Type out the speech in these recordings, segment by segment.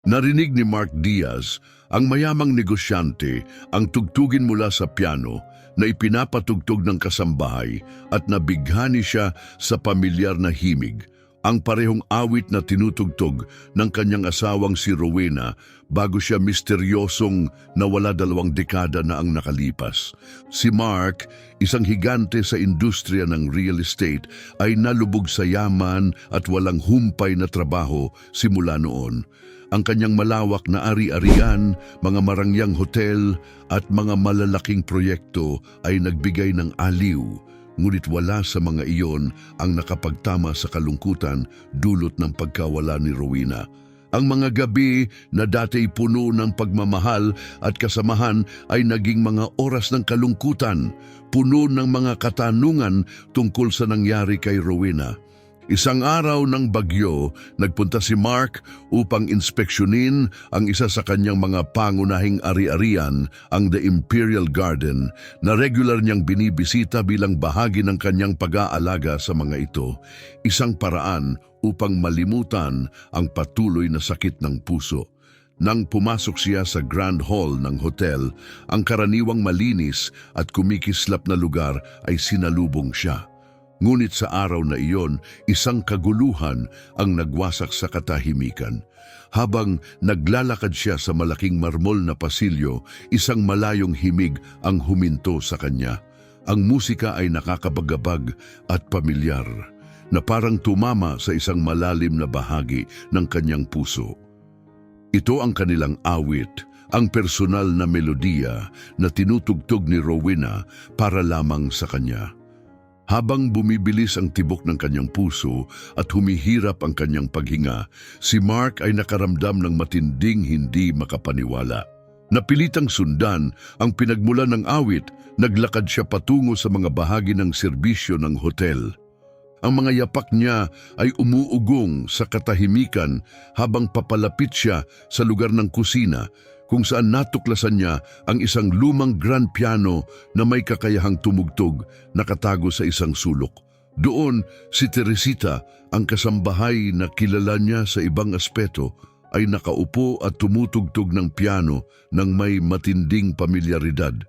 Narinig ni Mark Diaz, ang mayamang negosyante, ang tugtugin mula sa piano na ipinapatugtog ng kasambahay at nabighani siya sa pamilyar na himig, ang parehong awit na tinutugtog ng kanyang asawang si Rowena bago siya misteryosong nawala 2 dekada na ang nakalipas. Si Mark, isang higante sa industriya ng real estate, ay nalubog sa yaman at walang humpay na trabaho simula noon. Ang kanyang malawak na ari-arian, mga marangyang hotel at mga malalaking proyekto ay nagbigay ng aliw. Ngunit wala sa mga iyon ang nakapagtama sa kalungkutan dulot ng pagkawala ni Rowena. Ang mga gabi na dati puno ng pagmamahal at kasamahan ay naging mga oras ng kalungkutan, puno ng mga katanungan tungkol sa nangyari kay Rowena. Isang araw ng bagyo, nagpunta si Mark upang inspeksyonin ang isa sa kanyang mga pangunahing ari-arian, ang The Imperial Garden, na regular niyang binibisita bilang bahagi ng kanyang pag-aalaga sa mga ito. Isang paraan upang malimutan ang patuloy na sakit ng puso. Nang pumasok siya sa Grand Hall ng hotel, ang karaniwang malinis at kumikislap na lugar ay sinalubong siya. Ngunit sa araw na iyon, isang kaguluhan ang nagwasak sa katahimikan. Habang naglalakad siya sa malaking marmol na pasilyo, isang malayong himig ang huminto sa kanya. Ang musika ay nakakabagabag at pamilyar, na parang tumama sa isang malalim na bahagi ng kanyang puso. Ito ang kanilang awit, ang personal na melodiya na tinutugtog ni Rowena para lamang sa kanya. Habang bumibilis ang tibok ng kanyang puso at humihirap ang kanyang paghinga, si Mark ay nakaramdam ng matinding hindi makapaniwala. Napilitang sundan ang pinagmulan ng awit, naglakad siya patungo sa mga bahagi ng serbisyo ng hotel. Ang mga yapak niya ay umuugong sa katahimikan habang papalapit siya sa lugar ng kusina, kung saan natuklasan niya ang isang lumang grand piano na may kakayahang tumugtog, nakatago sa isang sulok. Doon, si Teresita, ang kasambahay na kilala niya sa ibang aspeto, ay nakaupo at tumutugtog ng piano ng may matinding pamilyaridad.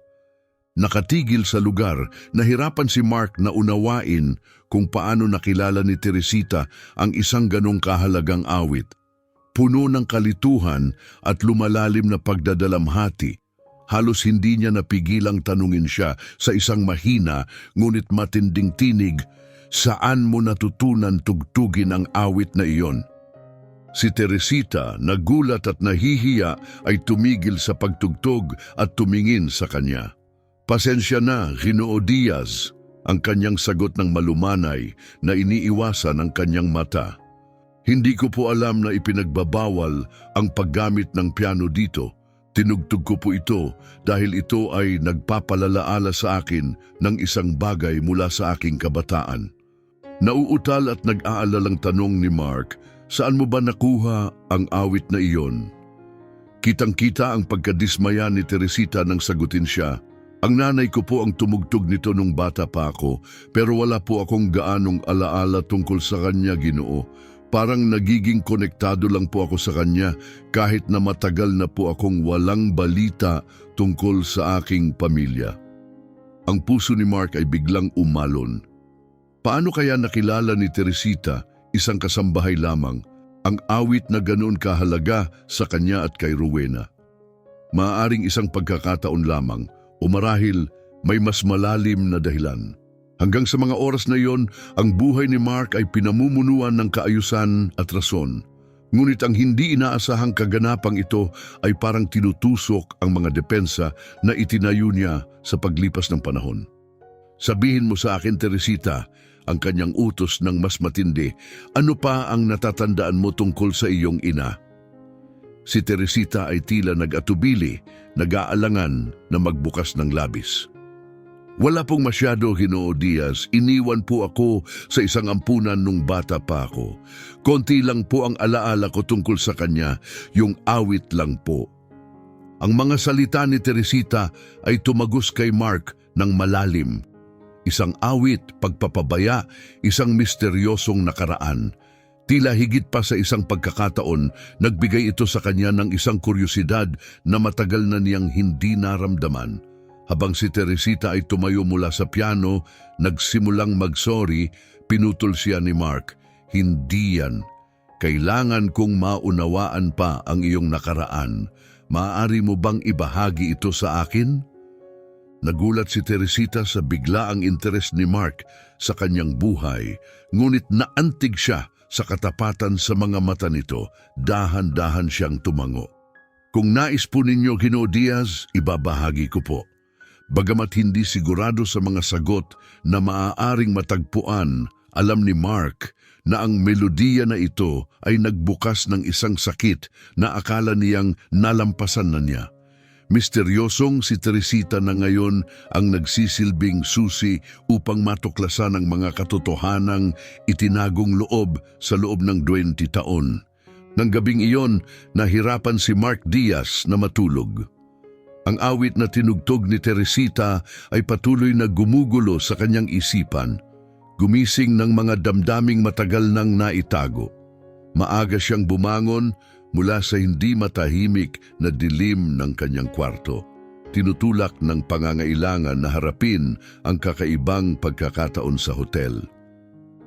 Nakatigil sa lugar, nahirapan si Mark na unawain kung paano nakilala ni Teresita ang isang ganong kahalagang awit. Puno ng kalituhan at lumalalim na pagdadalamhati, halos hindi niya napigilang tanungin siya sa isang mahina ngunit matinding tinig, saan mo natutunan tugtugin ang awit na iyon? Si Teresita, nagulat at nahihiya, ay tumigil sa pagtugtog at tumingin sa kanya. Pasensya na, Ginoo Diaz, ang kanyang sagot ng malumanay na iniiwasan ang kanyang mata. Hindi ko po alam na ipinagbabawal ang paggamit ng piano dito. Tinugtog ko po ito dahil ito ay nagpapalalaala sa akin ng isang bagay mula sa aking kabataan. Nauutal at nag-aalalang tanong ni Mark, saan mo ba nakuha ang awit na iyon? Kitang-kita ang pagkadismaya ni Teresita nang sagutin siya. Ang nanay ko po ang tumugtog nito nung bata pa ako, pero wala po akong gaanong alaala tungkol sa kanya, Ginoo. Parang nagiging konektado lang po ako sa kanya kahit na matagal na po akong walang balita tungkol sa aking pamilya. Ang puso ni Mark ay biglang umalon. Paano kaya nakilala ni Teresita, isang kasambahay lamang, ang awit na ganoon kahalaga sa kanya at kay Rowena? Maaaring isang pagkakataon lamang o marahil may mas malalim na dahilan. Hanggang sa mga oras na iyon, ang buhay ni Mark ay pinamumunuan ng kaayusan at rason. Ngunit ang hindi inaasahang kaganapang ito ay parang tinutusok ang mga depensa na itinayo niya sa paglipas ng panahon. Sabihin mo sa akin, Teresita, ang kanyang utos ng mas matindi, ano pa ang natatandaan mo tungkol sa iyong ina? Si Teresita ay tila nag-atubili, nag-aalangan na magbukas ng labis. Wala pong masyado, Ginoo Diaz. Iniwan po ako sa isang ampunan nung bata pa ako. Konti lang po ang alaala ko tungkol sa kanya, yung awit lang po. Ang mga salita ni Teresita ay tumagos kay Mark ng malalim. Isang awit, pagpapabaya, isang misteryosong nakaraan. Tila higit pa sa isang pagkakataon, nagbigay ito sa kanya ng isang kuryosidad na matagal na niyang hindi naramdaman. Habang si Teresita ay tumayo mula sa piano, nagsimulang mag-sorry, pinutol siya ni Mark. Hindi yan. Kailangan kong maunawaan pa ang iyong nakaraan. Maaari mo bang ibahagi ito sa akin? Nagulat si Teresita sa biglaang interes ni Mark sa kanyang buhay, ngunit naantig siya sa katapatan sa mga mata nito. Dahan-dahan siyang tumango. Kung nais po ninyo, Ginoo Diaz, ibabahagi ko po. Bagamat hindi sigurado sa mga sagot na maaaring matagpuan, alam ni Mark na ang melodiya na ito ay nagbukas ng isang sakit na akala niyang nalampasan na niya. Misteryosong si Teresita na ngayon ang nagsisilbing susi upang matuklasan ang mga katotohanang itinagong loob sa loob ng 20 taon. Nang gabing iyon, nahirapan si Mark Diaz na matulog. Ang awit na tinugtog ni Teresita ay patuloy na gumugulo sa kanyang isipan. Gumising ng mga damdaming matagal nang naitago. Maaga siyang bumangon mula sa hindi matahimik na dilim ng kanyang kwarto. Tinutulak ng pangangailangan na harapin ang kakaibang pagkakataon sa hotel.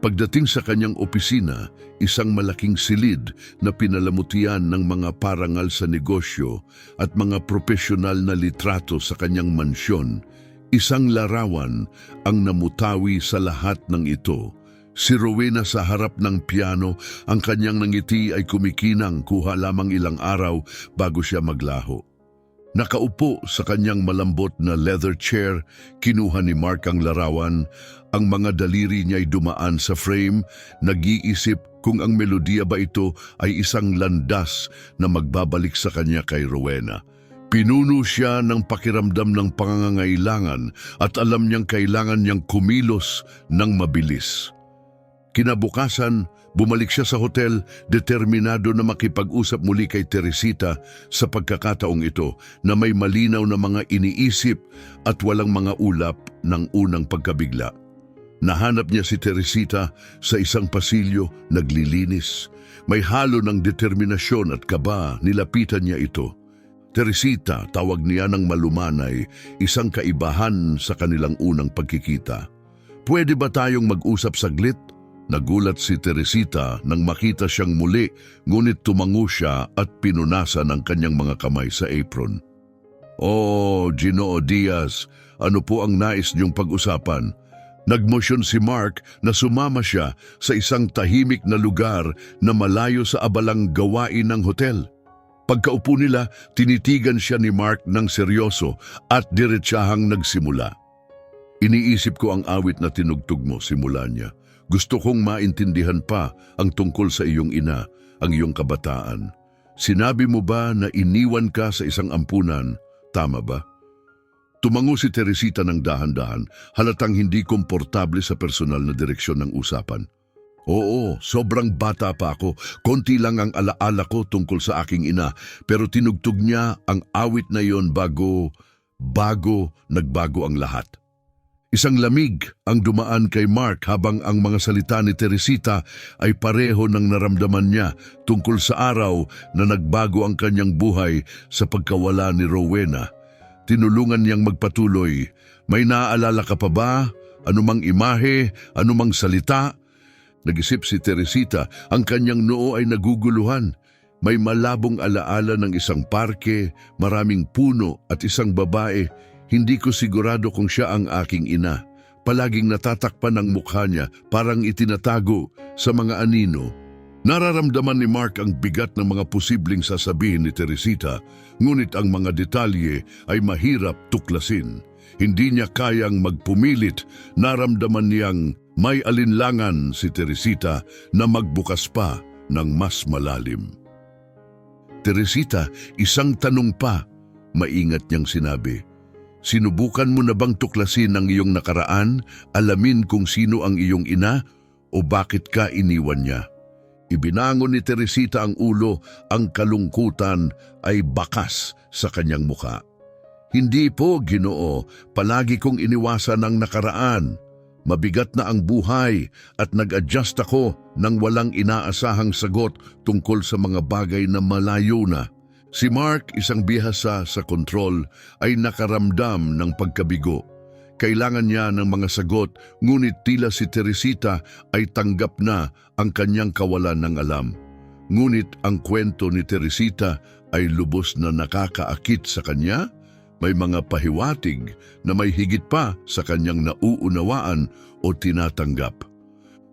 Pagdating sa kanyang opisina, isang malaking silid na pinalamutian ng mga parangal sa negosyo at mga profesional na litrato sa kanyang mansyon. Isang larawan ang namutawi sa lahat ng ito. Si Rowena sa harap ng piano, ang kanyang ngiti ay kumikinang, kuha lamang ilang araw bago siya maglaho. Nakaupo sa kanyang malambot na leather chair, kinuha ni Mark ang larawan. Ang mga daliri niya ay dumaan sa frame, nag-iisip kung ang melodiya ba ito ay isang landas na magbabalik sa kanya kay Rowena. Pinuno siya ng pakiramdam ng pangangailangan at alam niyang kailangan niyang kumilos ng mabilis. Kinabukasan, bumalik siya sa hotel, determinado na makipag-usap muli kay Teresita sa pagkakataong ito na may malinaw na mga iniisip at walang mga ulap ng unang pagkabigla. Nahanap niya si Teresita sa isang pasilyo, naglilinis. May halo ng determinasyon at kaba, nilapitan niya ito. Teresita, tawag niya ng malumanay, isang kaibahan sa kanilang unang pagkikita. Pwede ba tayong mag-usap saglit? Nagulat si Teresita nang makita siyang muli, ngunit tumango siya at pinunasan ang kanyang mga kamay sa apron. "Oh, Ginoo Diaz, ano po ang nais niyong pag-usapan?" Nagmosyon si Mark na sumama siya sa isang tahimik na lugar na malayo sa abalang gawain ng hotel. Pagkaupo nila, tinitigan siya ni Mark ng seryoso at diretsahang nagsimula. "Iniisip ko ang awit na tinugtog mo," simula niya. "Gusto kong maintindihan pa ang tungkol sa iyong ina, ang iyong kabataan. Sinabi mo ba na iniwan ka sa isang ampunan? Tama ba?" Tumango si Teresita ng dahan-dahan, halatang hindi komportable sa personal na direksyon ng usapan. "Oo, sobrang bata pa ako. Konti lang ang alaala ko tungkol sa aking ina, pero tinugtog niya ang awit na iyon bago nagbago ang lahat." Isang lamig ang dumaan kay Mark habang ang mga salita ni Teresita ay pareho ng naramdaman niya tungkol sa araw na nagbago ang kanyang buhay sa pagkawala ni Rowena. Tinulungan niyang magpatuloy. "May naaalala ka pa ba? Anumang imahe? Anumang salita?" Nag-isip si Teresita, ang kanyang noo ay naguguluhan. May malabong alaala ng isang parke, maraming puno at isang babae. Hindi ko sigurado kung siya ang aking ina. Palaging natatakpan ang mukha niya, parang itinatago sa mga anino. Nararamdaman ni Mark ang bigat ng mga posibleng sasabihin ni Teresita, ngunit ang mga detalye ay mahirap tuklasin. Hindi niya kayang magpumilit, naramdaman niyang may alinlangan si Teresita na magbukas pa ng mas malalim. "Teresita, isang tanong pa," maingat niyang sinabi. "Sinubukan mo na bang tuklasin ang iyong nakaraan, alamin kung sino ang iyong ina o bakit ka iniwan niya?" Ibinangon ni Teresita ang ulo, ang kalungkutan ay bakas sa kanyang mukha. "Hindi po, Ginoo, palagi kong iniwasan ang nakaraan." Mabigat na ang buhay at nag-adjust ako nang walang inaasahang sagot tungkol sa mga bagay na malayo na. Si Mark, isang bihasa sa kontrol, ay nakaramdam ng pagkabigo. Kailangan niya ng mga sagot, ngunit tila si Teresita ay tanggap na ang kanyang kawalan ng alam. Ngunit ang kwento ni Teresita ay lubos na nakakaakit sa kanya. May mga pahiwatig na may higit pa sa kanyang nauunawaan o tinatanggap.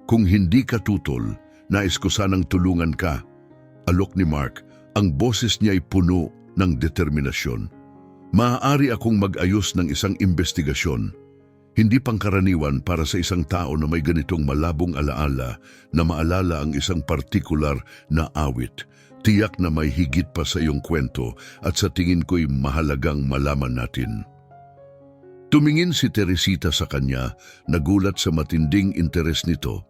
Kung hindi ka tutol, nais ko sanang tulungan ka. Alok ni Mark, ang boses niya ay puno ng determinasyon. Maaari akong mag-ayos ng isang investigasyon. Hindi pangkaraniwan para sa isang tao na may ganitong malabong alaala na maalala ang isang partikular na awit. Tiyak na may higit pa sa iyong kwento at sa tingin ko'y mahalagang malaman natin. Tumingin si Teresita sa kanya, nagulat sa matinding interes nito.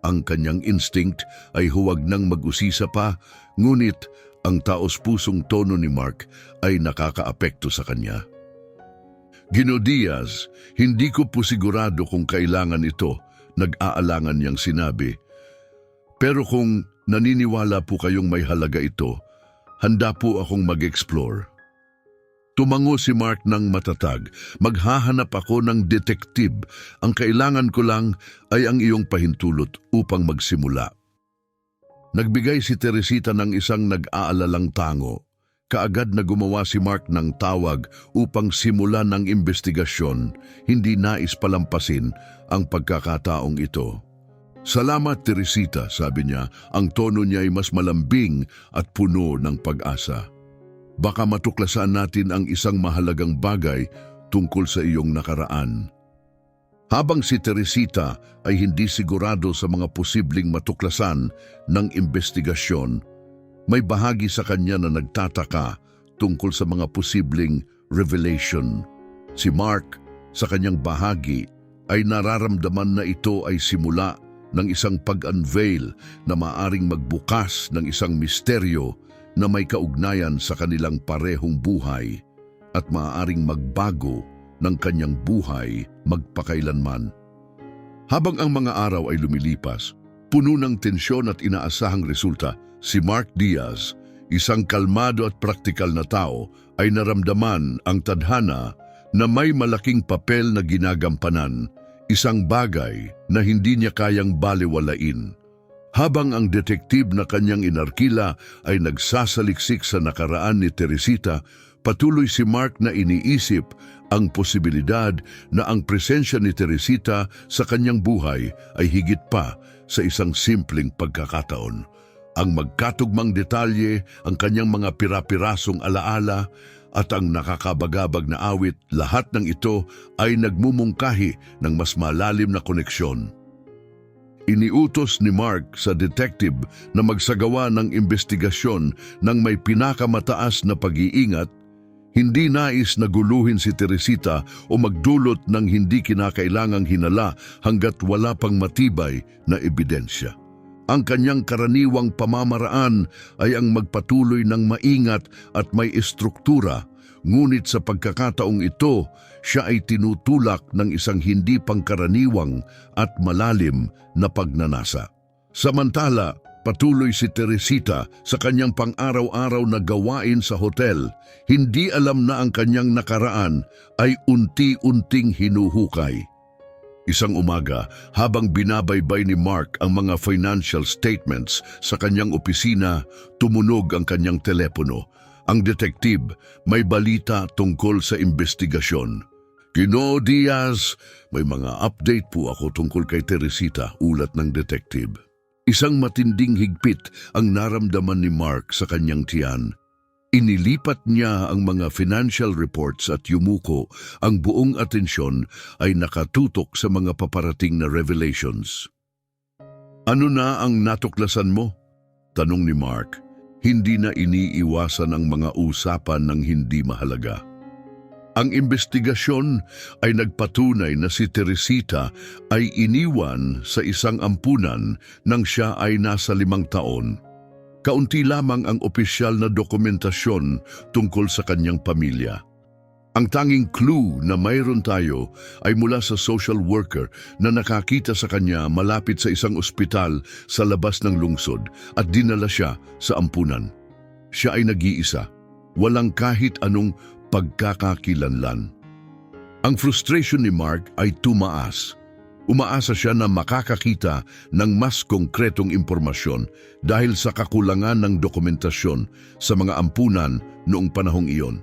Ang kanyang instinct ay huwag nang mag-usisa pa, ngunit ang taos-pusong tono ni Mark ay nakakaapekto sa kanya. Gino Diaz, hindi ko po sigurado kung kailangan ito, nag-aalangan niyang sinabi. Pero kung naniniwala po kayong may halaga ito, handa po akong mag-explore. Tumango si Mark ng matatag. Maghahanap ako ng detective. Ang kailangan ko lang ay ang iyong pahintulot upang magsimula. Nagbigay si Teresita ng isang nag-aalalang tango. Kaagad na gumawa si Mark ng tawag upang simulan ng investigasyon, hindi nais palampasin ang pagkakataong ito. Salamat Teresita, sabi niya, ang tono niya ay mas malambing at puno ng pag-asa. Baka matuklasan natin ang isang mahalagang bagay tungkol sa iyong nakaraan. Habang si Teresita ay hindi sigurado sa mga posibleng matuklasan ng investigasyon, may bahagi sa kanya na nagtataka tungkol sa mga posibleng revelation. Si Mark, sa kanyang bahagi, ay nararamdaman na ito ay simula ng isang pag-unveil na maaring magbukas ng isang misteryo na may kaugnayan sa kanilang parehong buhay at maaring magbago ng kanyang buhay magpakailanman. Habang ang mga araw ay lumilipas, puno ng tensyon at inaasahang resulta, si Mark Diaz, isang kalmado at praktikal na tao, ay naramdaman ang tadhana na may malaking papel na ginagampanan, isang bagay na hindi niya kayang balewalain. Habang ang detektive na kanyang inarkila ay nagsasaliksik sa nakaraan ni Teresita, patuloy si Mark na iniisip ang posibilidad na ang presensya ni Teresita sa kanyang buhay ay higit pa sa isang simpleng pagkakataon. Ang magkatugmang detalye, ang kanyang mga pirapirasong alaala, at ang nakakabagabag na awit, lahat ng ito ay nagmumungkahi ng mas malalim na koneksyon. Iniutos ni Mark sa detective na magsagawa ng investigasyon ng may pinakamataas na pag-iingat, hindi nais na guluhin si Teresita o magdulot ng hindi kinakailangang hinala hanggat wala pang matibay na ebidensya. Ang kanyang karaniwang pamamaraan ay ang magpatuloy ng maingat at may estruktura, ngunit sa pagkakataong ito, siya ay tinutulak ng isang hindi pangkaraniwang at malalim na pagnanasa. Samantala, patuloy si Teresita sa kanyang pang-araw-araw na gawain sa hotel. Hindi alam na ang kanyang nakaraan ay unti-unting hinuhukay. Isang umaga, habang binabaybay ni Mark ang mga financial statements sa kanyang opisina, tumunog ang kanyang telepono. Ang detective, may balita tungkol sa investigasyon. Gino Diaz, may mga update po ako tungkol kay Teresita, ulat ng detective. Isang matinding higpit ang naramdaman ni Mark sa kanyang tiyan. Inilipat niya ang mga financial reports at yumuko, ang buong atensyon ay nakatutok sa mga paparating na revelations. Ano na ang natuklasan mo? Tanong ni Mark. Hindi na iniiwasan ang mga usapan ng hindi mahalaga. Ang investigasyon ay nagpatunay na si Teresita ay iniwan sa isang ampunan nang siya ay nasa 5 taon. Kaunti lamang ang opisyal na dokumentasyon tungkol sa kanyang pamilya. Ang tanging clue na mayroon tayo ay mula sa social worker na nakakita sa kanya malapit sa isang ospital sa labas ng lungsod at dinala siya sa ampunan. Siya ay nag-iisa, walang kahit anong pagkakakilanlan. Ang frustration ni Mark ay tumaas. Umaasa siya na makakakita ng mas konkretong impormasyon dahil sa kakulangan ng dokumentasyon sa mga ampunan noong panahong iyon.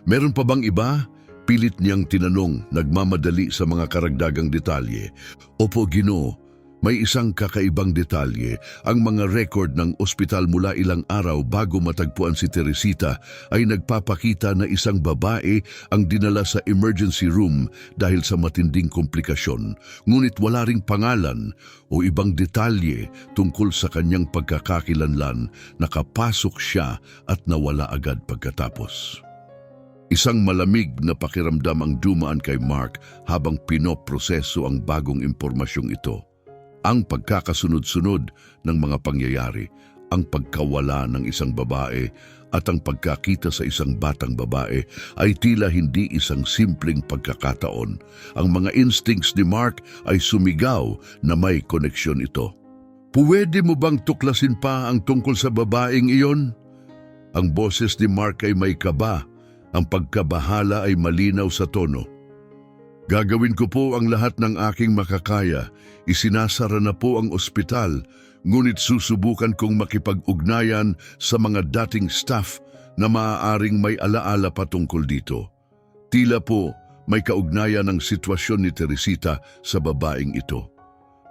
Meron pa bang iba? Pilit niyang tinanong, nagmamadali sa mga karagdagang detalye. Opo, Ginoo, may isang kakaibang detalye. Ang mga record ng ospital mula ilang araw bago matagpuan si Teresita ay nagpapakita na isang babae ang dinala sa emergency room dahil sa matinding komplikasyon. Ngunit wala ring pangalan o ibang detalye tungkol sa kanyang pagkakakilanlan. Nakapasok siya at nawala agad pagkatapos. Isang malamig na pakiramdam ang dumaan kay Mark habang pinoproseso ang bagong impormasyong ito. Ang pagkakasunod-sunod ng mga pangyayari, ang pagkawala ng isang babae at ang pagkakita sa isang batang babae ay tila hindi isang simpleng pagkakataon. Ang mga instincts ni Mark ay sumigaw na may koneksyon ito. Pwede mo bang tuklasin pa ang tungkol sa babaeng iyon? Ang boses ni Mark ay may kaba. Ang pagkabahala ay malinaw sa tono. Gagawin ko po ang lahat ng aking makakaya. Isinasara na po ang ospital, ngunit susubukan kong makipag-ugnayan sa mga dating staff na maaaring may alaala pa tungkol dito. Tila po may kaugnayan ng sitwasyon ni Teresita sa babaeng ito.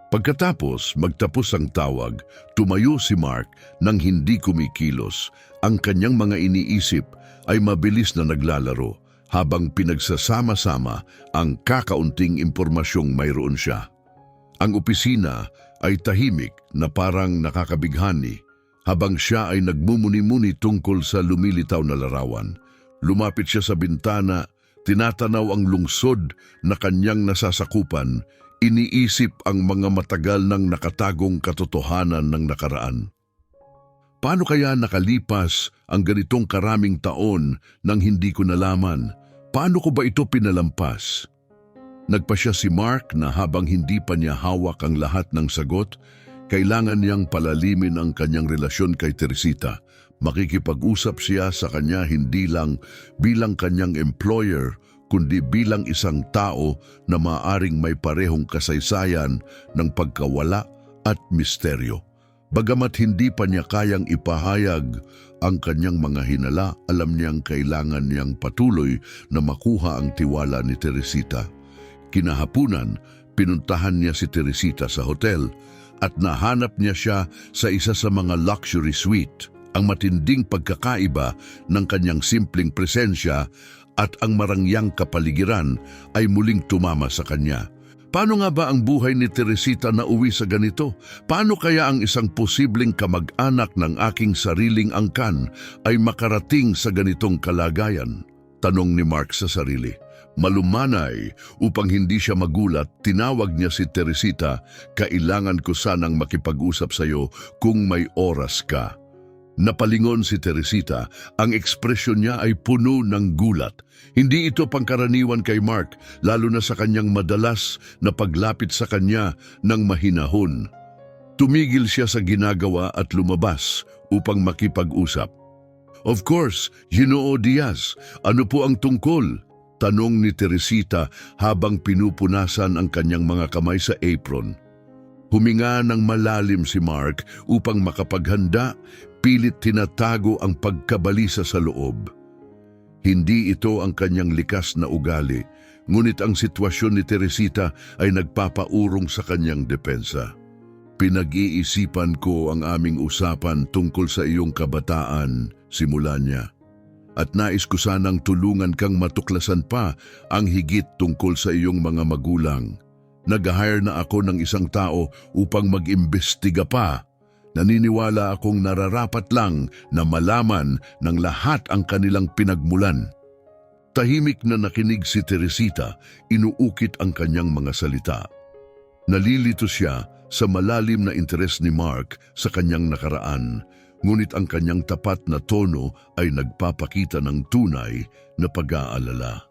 Pagkatapos magtapos ang tawag, tumayo si Mark nang hindi kumikilos. Ang kanyang mga iniisip ay mabilis na naglalaro habang pinagsasama-sama ang kakaunting impormasyong mayroon siya. Ang opisina ay tahimik na parang nakakabighani habang siya ay nagmumuni-muni tungkol sa lumilitaw na larawan. Lumapit siya sa bintana, tinatanaw ang lungsod na kanyang nasasakupan, iniisip ang mga matagal nang nakatagong katotohanan ng nakaraan. Paano kaya nakalipas ang ganitong karaming taon nang hindi ko nalaman? Paano ko ba ito pinalampas? Nagpasya si Mark na habang hindi pa niya hawak ang lahat ng sagot, kailangan niyang palalimin ang kanyang relasyon kay Teresita. Makikipag-usap siya sa kanya hindi lang bilang kanyang employer, kundi bilang isang tao na maaring may parehong kasaysayan ng pagkawala at misteryo. Bagamat hindi pa niya kayang ipahayag ang kanyang mga hinala, alam niyang kailangan niyang patuloy na makuha ang tiwala ni Teresita. Kinahapunan, pinuntahan niya si Teresita sa hotel at nahanap niya siya sa isa sa mga luxury suite. Ang matinding pagkakaiba ng kanyang simpleng presensya at ang marangyang kapaligiran ay muling tumama sa kanya. Paano nga ba ang buhay ni Teresita na uwi sa ganito? Paano kaya ang isang posibleng kamag-anak ng aking sariling angkan ay makarating sa ganitong kalagayan? Tanong ni Mark sa sarili. Malumanay, upang hindi siya magulat, tinawag niya si Teresita, kailangan ko sanang makipag-usap sa iyo kung may oras ka. Napalingon si Teresita, ang ekspresyon niya ay puno ng gulat. Hindi ito pangkaraniwan kay Mark, lalo na sa kanyang madalas na paglapit sa kanya ng mahinahon. Tumigil siya sa ginagawa at lumabas upang makipag-usap. Of course, Ginoo Diaz, ano po ang tungkol? Tanong ni Teresita habang pinupunasan ang kanyang mga kamay sa apron. Huminga ng malalim si Mark upang makapaghanda, pilit tinatago ang pagkabalisa sa loob. Hindi ito ang kanyang likas na ugali, ngunit ang sitwasyon ni Teresita ay nagpapaurong sa kanyang depensa. Pinag-iisipan ko ang aming usapan tungkol sa iyong kabataan, simula niya. At nais ko sanang tulungan kang matuklasan pa ang higit tungkol sa iyong mga magulang. Nag-hire na ako ng isang tao upang mag-imbestiga pa. Naniniwala akong nararapat lang na malaman ng lahat ang kanilang pinagmulan. Tahimik na nakinig si Teresita, inuukit ang kanyang mga salita. Nalilito siya sa malalim na interes ni Mark sa kanyang nakaraan. Ngunit ang kanyang tapat na tono ay nagpapakita ng tunay na pag-aalala.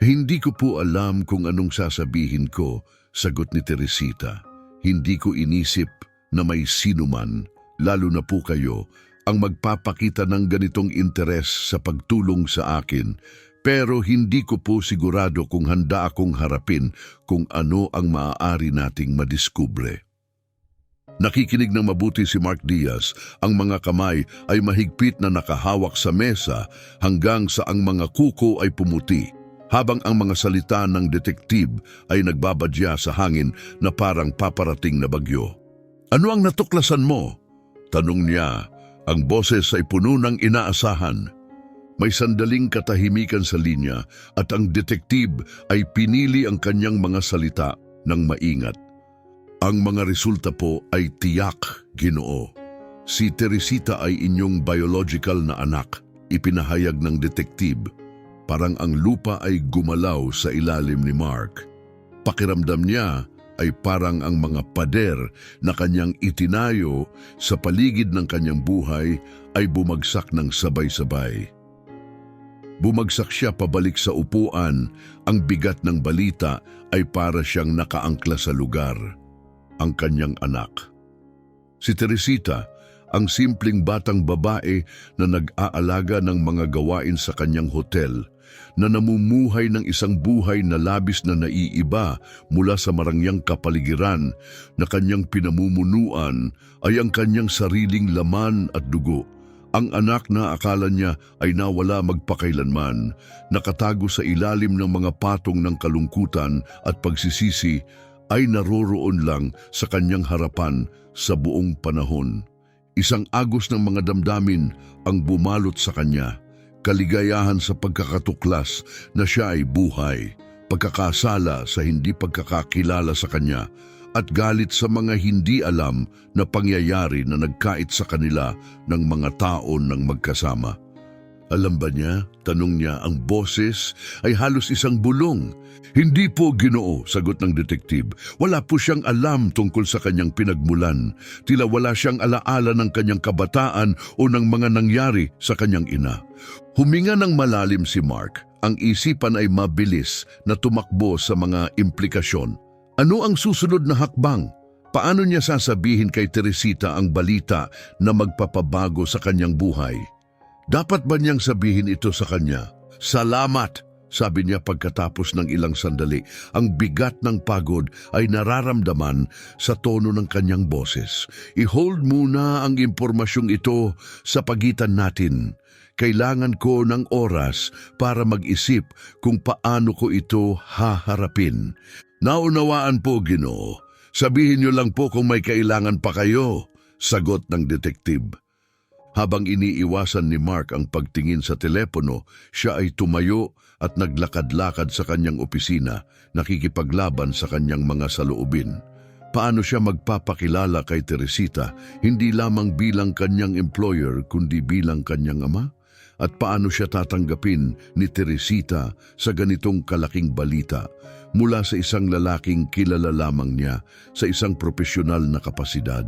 Hindi ko po alam kung anong sasabihin ko, sagot ni Teresita. Hindi ko inisip na may sinuman, lalo na po kayo, ang magpapakita ng ganitong interes sa pagtulong sa akin, pero hindi ko po sigurado kung handa akong harapin kung ano ang maaari nating madiskubre. Nakikinig ng mabuti si Mark Diaz, ang mga kamay ay mahigpit na nakahawak sa mesa hanggang sa ang mga kuko ay pumuti, habang ang mga salita ng detektib ay nagbabadya sa hangin na parang paparating na bagyo. Ano ang natuklasan mo? Tanong niya. Ang boses ay puno ng inaasahan. May sandaling katahimikan sa linya at ang detektib ay pinili ang kanyang mga salita ng maingat. Ang mga resulta po ay tiyak, Ginoo. Si Teresita ay inyong biological na anak, ipinahayag ng detektib. Parang ang lupa ay gumalaw sa ilalim ni Mark. Pakiramdam niya ay parang ang mga pader na kanyang itinayo sa paligid ng kanyang buhay ay bumagsak ng sabay-sabay. Bumagsak siya pabalik sa upuan, ang bigat ng balita ay para siyang nakaangkla sa lugar. Ang kanyang anak. Si Teresita, ang simpleng batang babae na nag-aalaga ng mga gawain sa kanyang hotel, na namumuhay ng isang buhay na labis na naiiba mula sa marangyang kapaligiran na kanyang pinamumunuan ay ang kanyang sariling laman at dugo. Ang anak na akala niya ay nawala magpakailanman, nakatago sa ilalim ng mga patong ng kalungkutan at pagsisisi, ay naroroon lang sa kanyang harapan sa buong panahon. Isang agos ng mga damdamin ang bumalot sa kanya, kaligayahan sa pagkakatuklas na siya ay buhay, pagkakasala sa hindi pagkakakilala sa kanya, at galit sa mga hindi alam na pangyayari na nagkait sa kanila ng mga taon ng magkasama. Alam ba niya? Tanong niya. Ang boses ay halos isang bulong. Hindi po, Ginoo, sagot ng detektib. Wala po siyang alam tungkol sa kanyang pinagmulan. Tila wala siyang alaala ng kanyang kabataan o ng mga nangyari sa kanyang ina. Huminga ng malalim si Mark. Ang isipan ay mabilis na tumakbo sa mga implikasyon. Ano ang susunod na hakbang? Paano niya sasabihin kay Teresita ang balita na magpapabago sa kanyang buhay? Dapat ba niyang sabihin ito sa kanya? Salamat, sabi niya pagkatapos ng ilang sandali. Ang bigat ng pagod ay nararamdaman sa tono ng kanyang boses. I-hold muna ang impormasyong ito sa pagitan natin. Kailangan ko ng oras para mag-isip kung paano ko ito haharapin. Naunawaan po, Ginoo. Sabihin niyo lang po kung may kailangan pa kayo, sagot ng detektib. Habang iniiwasan ni Mark ang pagtingin sa telepono, siya ay tumayo at naglakad-lakad sa kanyang opisina, nakikipaglaban sa kanyang mga saloobin. Paano siya magpapakilala kay Teresita, hindi lamang bilang kanyang employer kundi bilang kanyang ama? At paano siya tatanggapin ni Teresita sa ganitong kalaking balita mula sa isang lalaking kilala lamang niya sa isang profesional na kapasidad?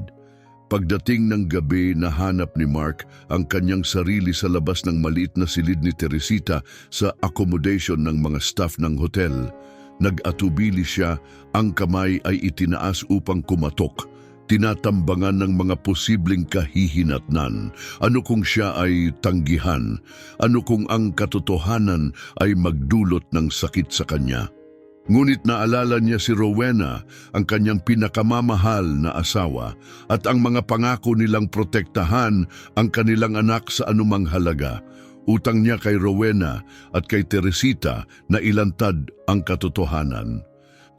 Pagdating ng gabi, nahanap ni Mark ang kanyang sarili sa labas ng maliit na silid ni Teresita sa accommodation ng mga staff ng hotel. Nag-atubili siya, ang kamay ay itinaas upang kumatok. Tinatambangan ng mga posibleng kahihinatnan. Ano kung siya ay tanggihan? Ano kung ang katotohanan ay magdulot ng sakit sa kanya? Ngunit naalala niya si Rowena, ang kanyang pinakamamahal na asawa, at ang mga pangako nilang protektahan ang kanilang anak sa anumang halaga. Utang niya kay Rowena at kay Teresita na ilantad ang katotohanan.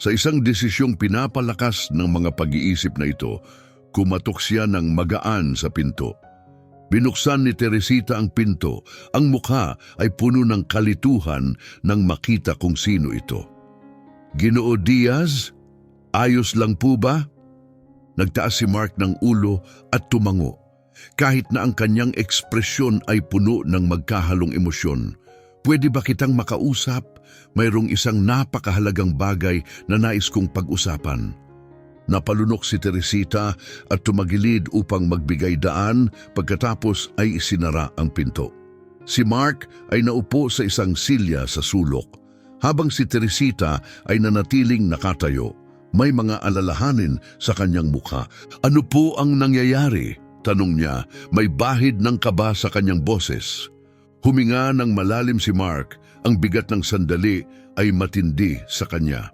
Sa isang desisyong pinapalakas ng mga pag-iisip na ito, kumatok siya ng magaan sa pinto. Binuksan ni Teresita ang pinto. Ang mukha ay puno ng kalituhan nang makita kung sino ito. Ginoo Diaz, ayos lang po ba? Nagtaas si Mark ng ulo at tumango. Kahit na ang kanyang ekspresyon ay puno ng magkahalong emosyon. Pwede ba kitang makausap? Mayroong isang napakahalagang bagay na nais kong pag-usapan. Napalunok si Teresita at tumagilid upang magbigay daan, pagkatapos ay isinara ang pinto. Si Mark ay naupo sa isang silya sa sulok, habang si Teresita ay nanatiling nakatayo. May mga alalahanin sa kanyang mukha. "Ano po ang nangyayari?" tanong niya, may bahid ng kaba sa kanyang boses. Huminga ng malalim si Mark, ang bigat ng sandali ay matindi sa kanya.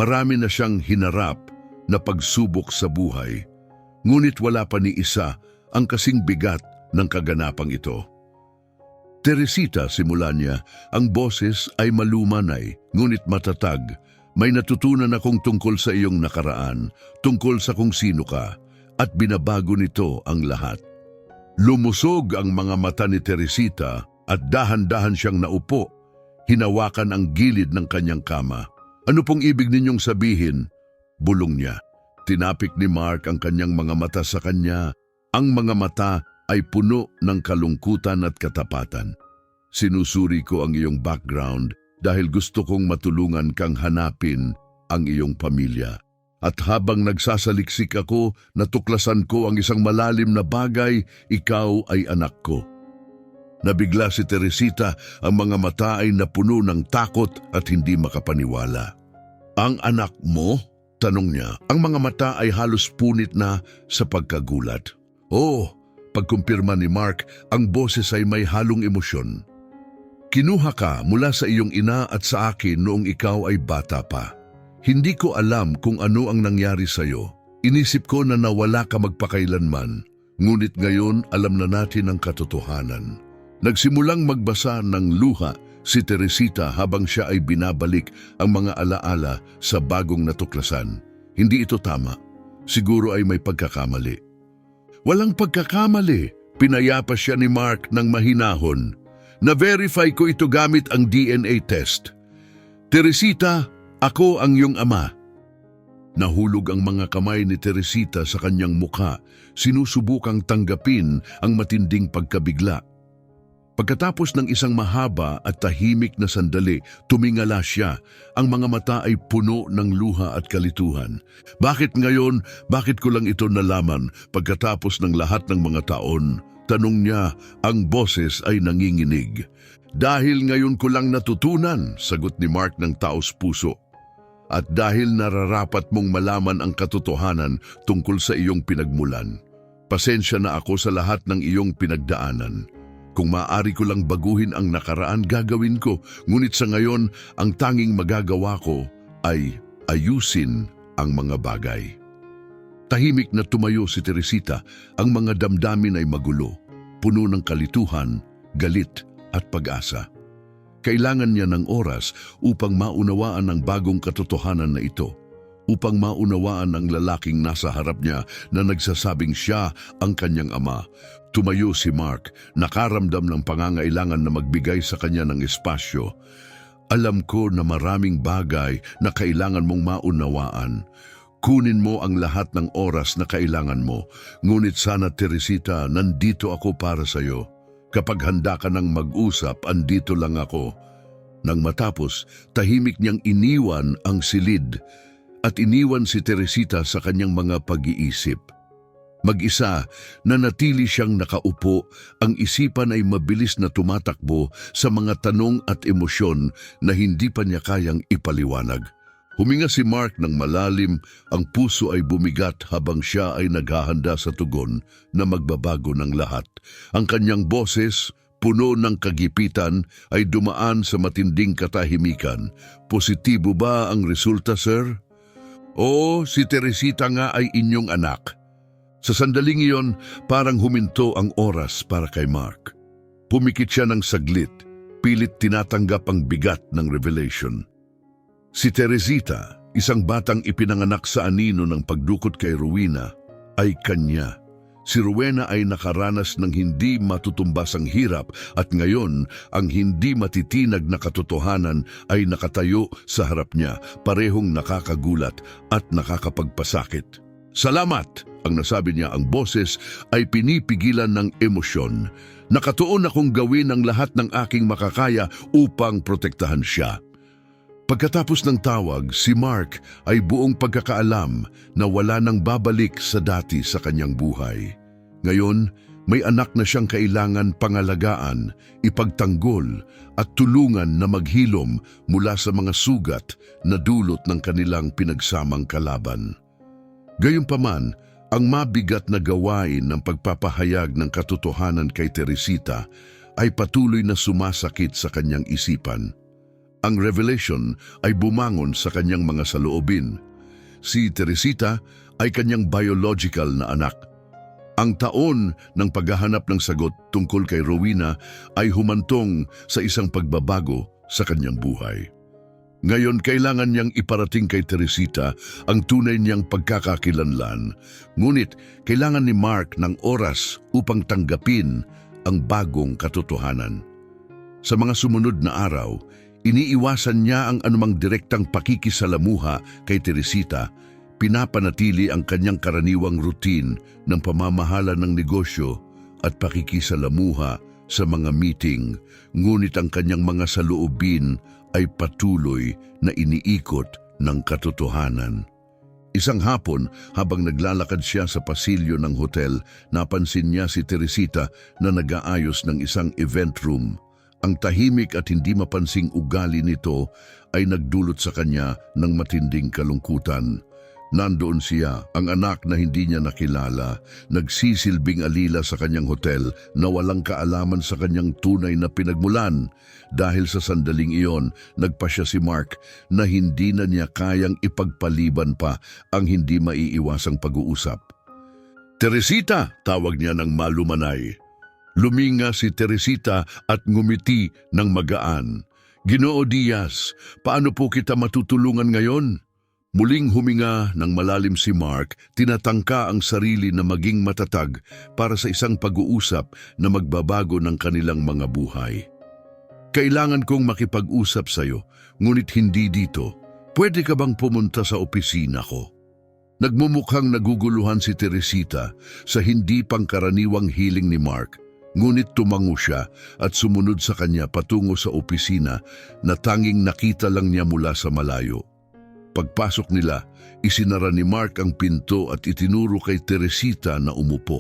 Marami na siyang hinarap na pagsubok sa buhay, ngunit wala pa ni isa ang kasing bigat ng kaganapang ito. "Teresita," simula niya, ang boses ay malumanay, ngunit matatag. "May natutunan akong tungkol sa iyong nakaraan, tungkol sa kung sino ka, at binabago nito ang lahat." Lumusog ang mga mata ni Teresita at dahan-dahan siyang naupo, hinawakan ang gilid ng kanyang kama. "Ano pong ibig ninyong sabihin?" bulong niya. Tinapik ni Mark ang kanyang mga mata sa kanya. Ang mga mata ay puno ng kalungkutan at katapatan. "Sinusuri ko ang iyong background dahil gusto kong matulungan kang hanapin ang iyong pamilya. At habang nagsasaliksik ako, natuklasan ko ang isang malalim na bagay, ikaw ay anak ko." Nabigla si Teresita, ang mga mata ay napuno ng takot at hindi makapaniwala. "Ang anak mo?" tanong niya. Ang mga mata ay halos punit na sa pagkagulat. "Oo," pagkumpirma ni Mark, ang boses ay may halong emosyon. "Kinuha ka mula sa iyong ina at sa akin noong ikaw ay bata pa. Hindi ko alam kung ano ang nangyari sa iyo. Inisip ko na nawala ka magpakailanman, ngunit ngayon alam na natin ang katotohanan." Nagsimulang magbasa ng luha si Teresita habang siya ay binabalik ang mga alaala sa bagong natuklasan. Hindi ito tama. Siguro ay may pagkakamali. "Walang pagkakamali," pinayapa siya ni Mark ng mahinahon. "Na-verify ko ito gamit ang DNA test. Teresita, ako ang iyong ama." Nahulog ang mga kamay ni Teresita sa kanyang mukha, sinusubukang tanggapin ang matinding pagkabigla. Pagkatapos ng isang mahaba at tahimik na sandali, tumingala siya. Ang mga mata ay puno ng luha at kalituhan. "Bakit ngayon? Bakit ko lang ito nalaman pagkatapos ng lahat ng mga taon?" tanong niya, ang boses ay nanginginig. "Dahil ngayon ko lang natutunan," sagot ni Mark ng taos puso. "At dahil nararapat mong malaman ang katotohanan tungkol sa iyong pinagmulan. Pasensya na ako sa lahat ng iyong pinagdaanan. Kung maaari ko lang baguhin ang nakaraan, gagawin ko. Ngunit sa ngayon, ang tanging magagawa ko ay ayusin ang mga bagay." Tahimik na tumayo si Teresita. Ang mga damdamin ay magulo, puno ng kalituhan, galit at pag-asa. Kailangan niya ng oras upang maunawaan ang bagong katotohanan na ito, upang maunawaan ang lalaking nasa harap niya na nagsasabing siya ang kanyang ama. Tumayo si Mark, nakaramdam ng pangangailangan na magbigay sa kanya ng espasyo. "Alam ko na maraming bagay na kailangan mong maunawaan. Kunin mo ang lahat ng oras na kailangan mo. Ngunit sana, Teresita, nandito ako para sa iyo. Kapag handa ka nang mag-usap, andito lang ako." Nang matapos, tahimik niyang iniwan ang silid at iniwan si Teresita sa kanyang mga pag-iisip. Mag-isa, nanatili siyang nakaupo, ang isipan ay mabilis na tumatakbo sa mga tanong at emosyon na hindi pa niya kayang ipaliwanag. Huminga si Mark ng malalim, ang puso ay bumigat habang siya ay naghahanda sa tugon na magbabago ng lahat. Ang kanyang boses, puno ng kagipitan, ay dumaan sa matinding katahimikan. "Positibo ba ang resulta, sir?" "Oo, si Teresita nga ay inyong anak." Sa sandaling iyon, parang huminto ang oras para kay Mark. Pumikit siya ng saglit, pilit tinatanggap ang bigat ng revelation. Si Teresita, isang batang ipinanganak sa anino ng pagdukot kay Rowena, ay kanya. Si Rowena ay nakaranas ng hindi matutumbas ang hirap at ngayon ang hindi matitinag na katotohanan ay nakatayo sa harap niya, parehong nakakagulat at nakakapagpasakit. "Salamat!" ang nasabi niya, ang boses ay pinipigilan ng emosyon. "Nakatuon akong gawin ang lahat ng aking makakaya upang protektahan siya." Pagkatapos ng tawag, si Mark ay buong pagkakaalam na wala nang babalik sa dati sa kanyang buhay. Ngayon, may anak na siyang kailangan pangalagaan, ipagtanggol at tulungan na maghilom mula sa mga sugat na dulot ng kanilang pinagsamang kalaban. Gayunpaman, ang mabigat na gawain ng pagpapahayag ng katotohanan kay Teresita ay patuloy na sumasakit sa kanyang isipan. Ang revelation ay bumangon sa kanyang mga saloobin. Si Teresita ay kanyang biological na anak. Ang taon ng paghahanap ng sagot tungkol kay Rowena ay humantong sa isang pagbabago sa kanyang buhay. Ngayon, kailangan niyang iparating kay Teresita ang tunay niyang pagkakakilanlan. Ngunit, kailangan ni Mark ng oras upang tanggapin ang bagong katotohanan. Sa mga sumunod na araw, iniiwasan niya ang anumang direktang pakikisalamuha kay Teresita. Pinapanatili ang kanyang karaniwang routine ng pamamahala ng negosyo at pakikisalamuha sa mga meeting, ngunit ang kanyang mga saloobin ay patuloy na iniikot ng katotohanan. Isang hapon, habang naglalakad siya sa pasilyo ng hotel, napansin niya si Teresita na nag-aayos ng isang event room. Ang tahimik at hindi mapansing ugali nito ay nagdulot sa kanya ng matinding kalungkutan. Nandoon siya, ang anak na hindi niya nakilala, nagsisilbing alila sa kanyang hotel na walang kaalaman sa kanyang tunay na pinagmulan. Dahil sa sandaling iyon, nagpasya si Mark na hindi na niya kayang ipagpaliban pa ang hindi maiiwasang pag-uusap. "Teresita!" tawag niya ng malumanay. Luminga si Teresita at ngumiti ng magaan. "Ginoo Diaz, paano po kita matutulungan ngayon?" Muling huminga ng malalim si Mark, tinatangka ang sarili na maging matatag para sa isang pag-uusap na magbabago ng kanilang mga buhay. "Kailangan kong makipag-usap sa iyo, ngunit hindi dito. Pwede ka bang pumunta sa opisina ko?" Nagmumukhang naguguluhan si Teresita sa hindi pangkaraniwang hiling ni Mark, ngunit tumango siya at sumunod sa kanya patungo sa opisina na tanging nakita lang niya mula sa malayo. Pagpasok nila, isinara ni Mark ang pinto at itinuro kay Teresita na umupo.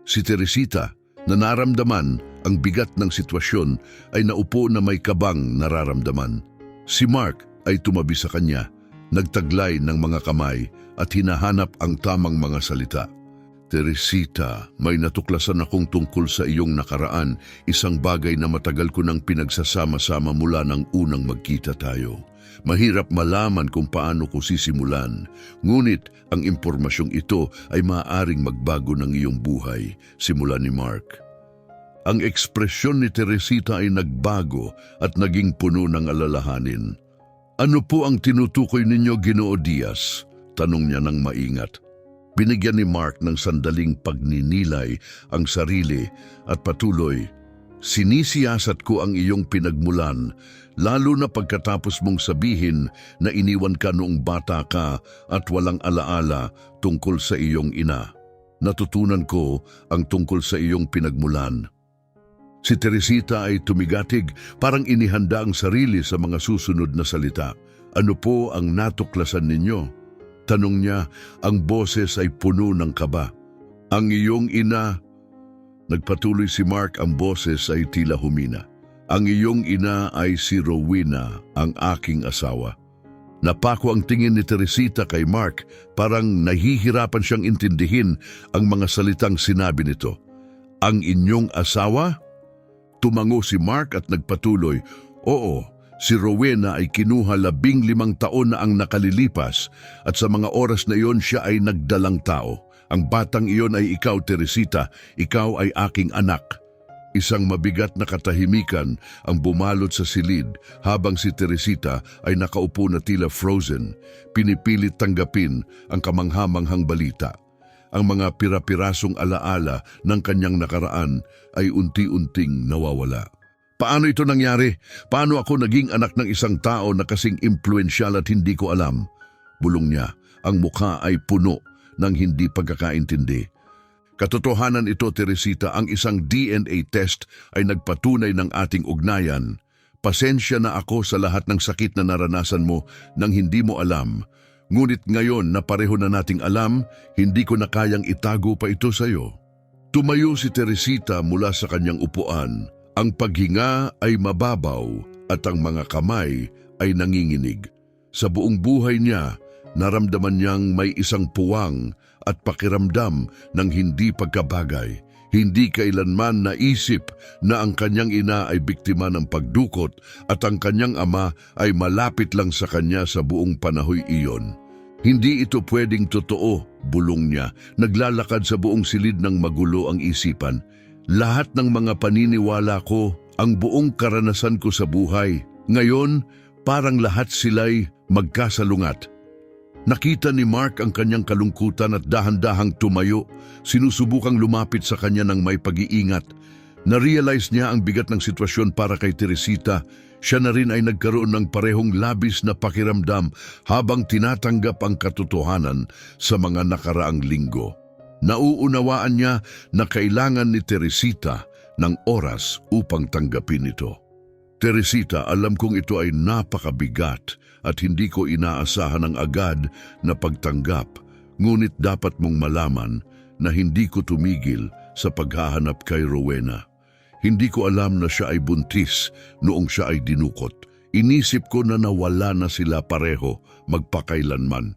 Si Teresita, na naramdaman ang bigat ng sitwasyon, ay naupo na may kabang nararamdaman. Si Mark ay tumabi sa kanya, nagtaglay ng mga kamay at hinahanap ang tamang mga salita. "Teresita, may natuklasan akong tungkol sa iyong nakaraan, isang bagay na matagal ko nang pinagsasama-sama mula nang unang magkita tayo. Mahirap malaman kung paano ko sisimulan, ngunit ang impormasyong ito ay maaaring magbago ng iyong buhay," simula ni Mark. Ang ekspresyon ni Teresita ay nagbago at naging puno ng alalahanin. "Ano po ang tinutukoy ninyo, Ginoo Diaz?" tanong niya ng maingat. Binigyan ni Mark ng sandaling pagninilay ang sarili at patuloy, "Sinisiyasat ko ang iyong pinagmulan, lalo na pagkatapos mong sabihin na iniwan ka noong bata ka at walang alaala tungkol sa iyong ina. Natutunan ko ang tungkol sa iyong pinagmulan." Si Teresita ay tumigatig, parang inihanda ang sarili sa mga susunod na salita. "Ano po ang natuklasan ninyo?" tanong niya, ang boses ay puno ng kaba. "Ang iyong ina," nagpatuloy si Mark, ang boses ay tila humina. "Ang iyong ina ay si Rowena, ang aking asawa." Napako ang tingin ni Teresita kay Mark, parang nahihirapan siyang intindihin ang mga salitang sinabi nito. "Ang inyong asawa?" Tumango si Mark at nagpatuloy, "Oo, si Rowena ay kinuha 15 taon na ang nakalilipas at sa mga oras na iyon siya ay nagdalang tao. Ang batang iyon ay ikaw, Teresita, ikaw ay aking anak." Isang mabigat na katahimikan ang bumalot sa silid habang si Teresita ay nakaupo na tila frozen, pinipilit tanggapin ang kamanghamanghang balita. Ang mga pira-pirasong alaala ng kanyang nakaraan ay unti-unting nawawala. "Paano ito nangyari? Paano ako naging anak ng isang tao na kasing impluensyal at hindi ko alam?" bulong niya. Ang mukha ay puno ng hindi pagkakaintindi. "Katotohanan ito, Teresita, ang isang DNA test ay nagpatunay ng ating ugnayan. Pasensya na ako sa lahat ng sakit na naranasan mo nang hindi mo alam. Ngunit ngayon na pareho na nating alam, hindi ko na kayang itago pa ito sa iyo. Tumayo si Teresita mula sa kanyang upuan. Ang paghinga ay mababaw at ang mga kamay ay nanginginig. Sa buong buhay niya, naramdaman niyang may isang puwang at pakiramdam ng hindi pagkabagay. Hindi kailanman naisip na ang kanyang ina ay biktima ng pagdukot at ang kanyang ama ay malapit lang sa kanya sa buong panahoy iyon. Hindi ito pwedeng totoo, bulong niya. Naglalakad sa buong silid ng magulo ang isipan. Lahat ng mga paniniwala ko, ang buong karanasan ko sa buhay. Ngayon, parang lahat sila'y magkasalungat. Nakita ni Mark ang kanyang kalungkutan at dahan-dahang tumayo, sinusubukang lumapit sa kanya ng may pag-iingat. Na-realize niya ang bigat ng sitwasyon para kay Teresita. Siya na rin ay nagkaroon ng parehong labis na pakiramdam habang tinatanggap ang katotohanan sa mga nakaraang linggo. Nauunawaan niya na kailangan ni Teresita ng oras upang tanggapin ito. Teresita, alam kong ito ay napakabigat at hindi ko inaasahan ang agad na pagtanggap. Ngunit dapat mong malaman na hindi ko tumigil sa paghahanap kay Rowena. Hindi ko alam na siya ay buntis noong siya ay dinukot. Inisip ko na nawala na sila pareho magpakailanman.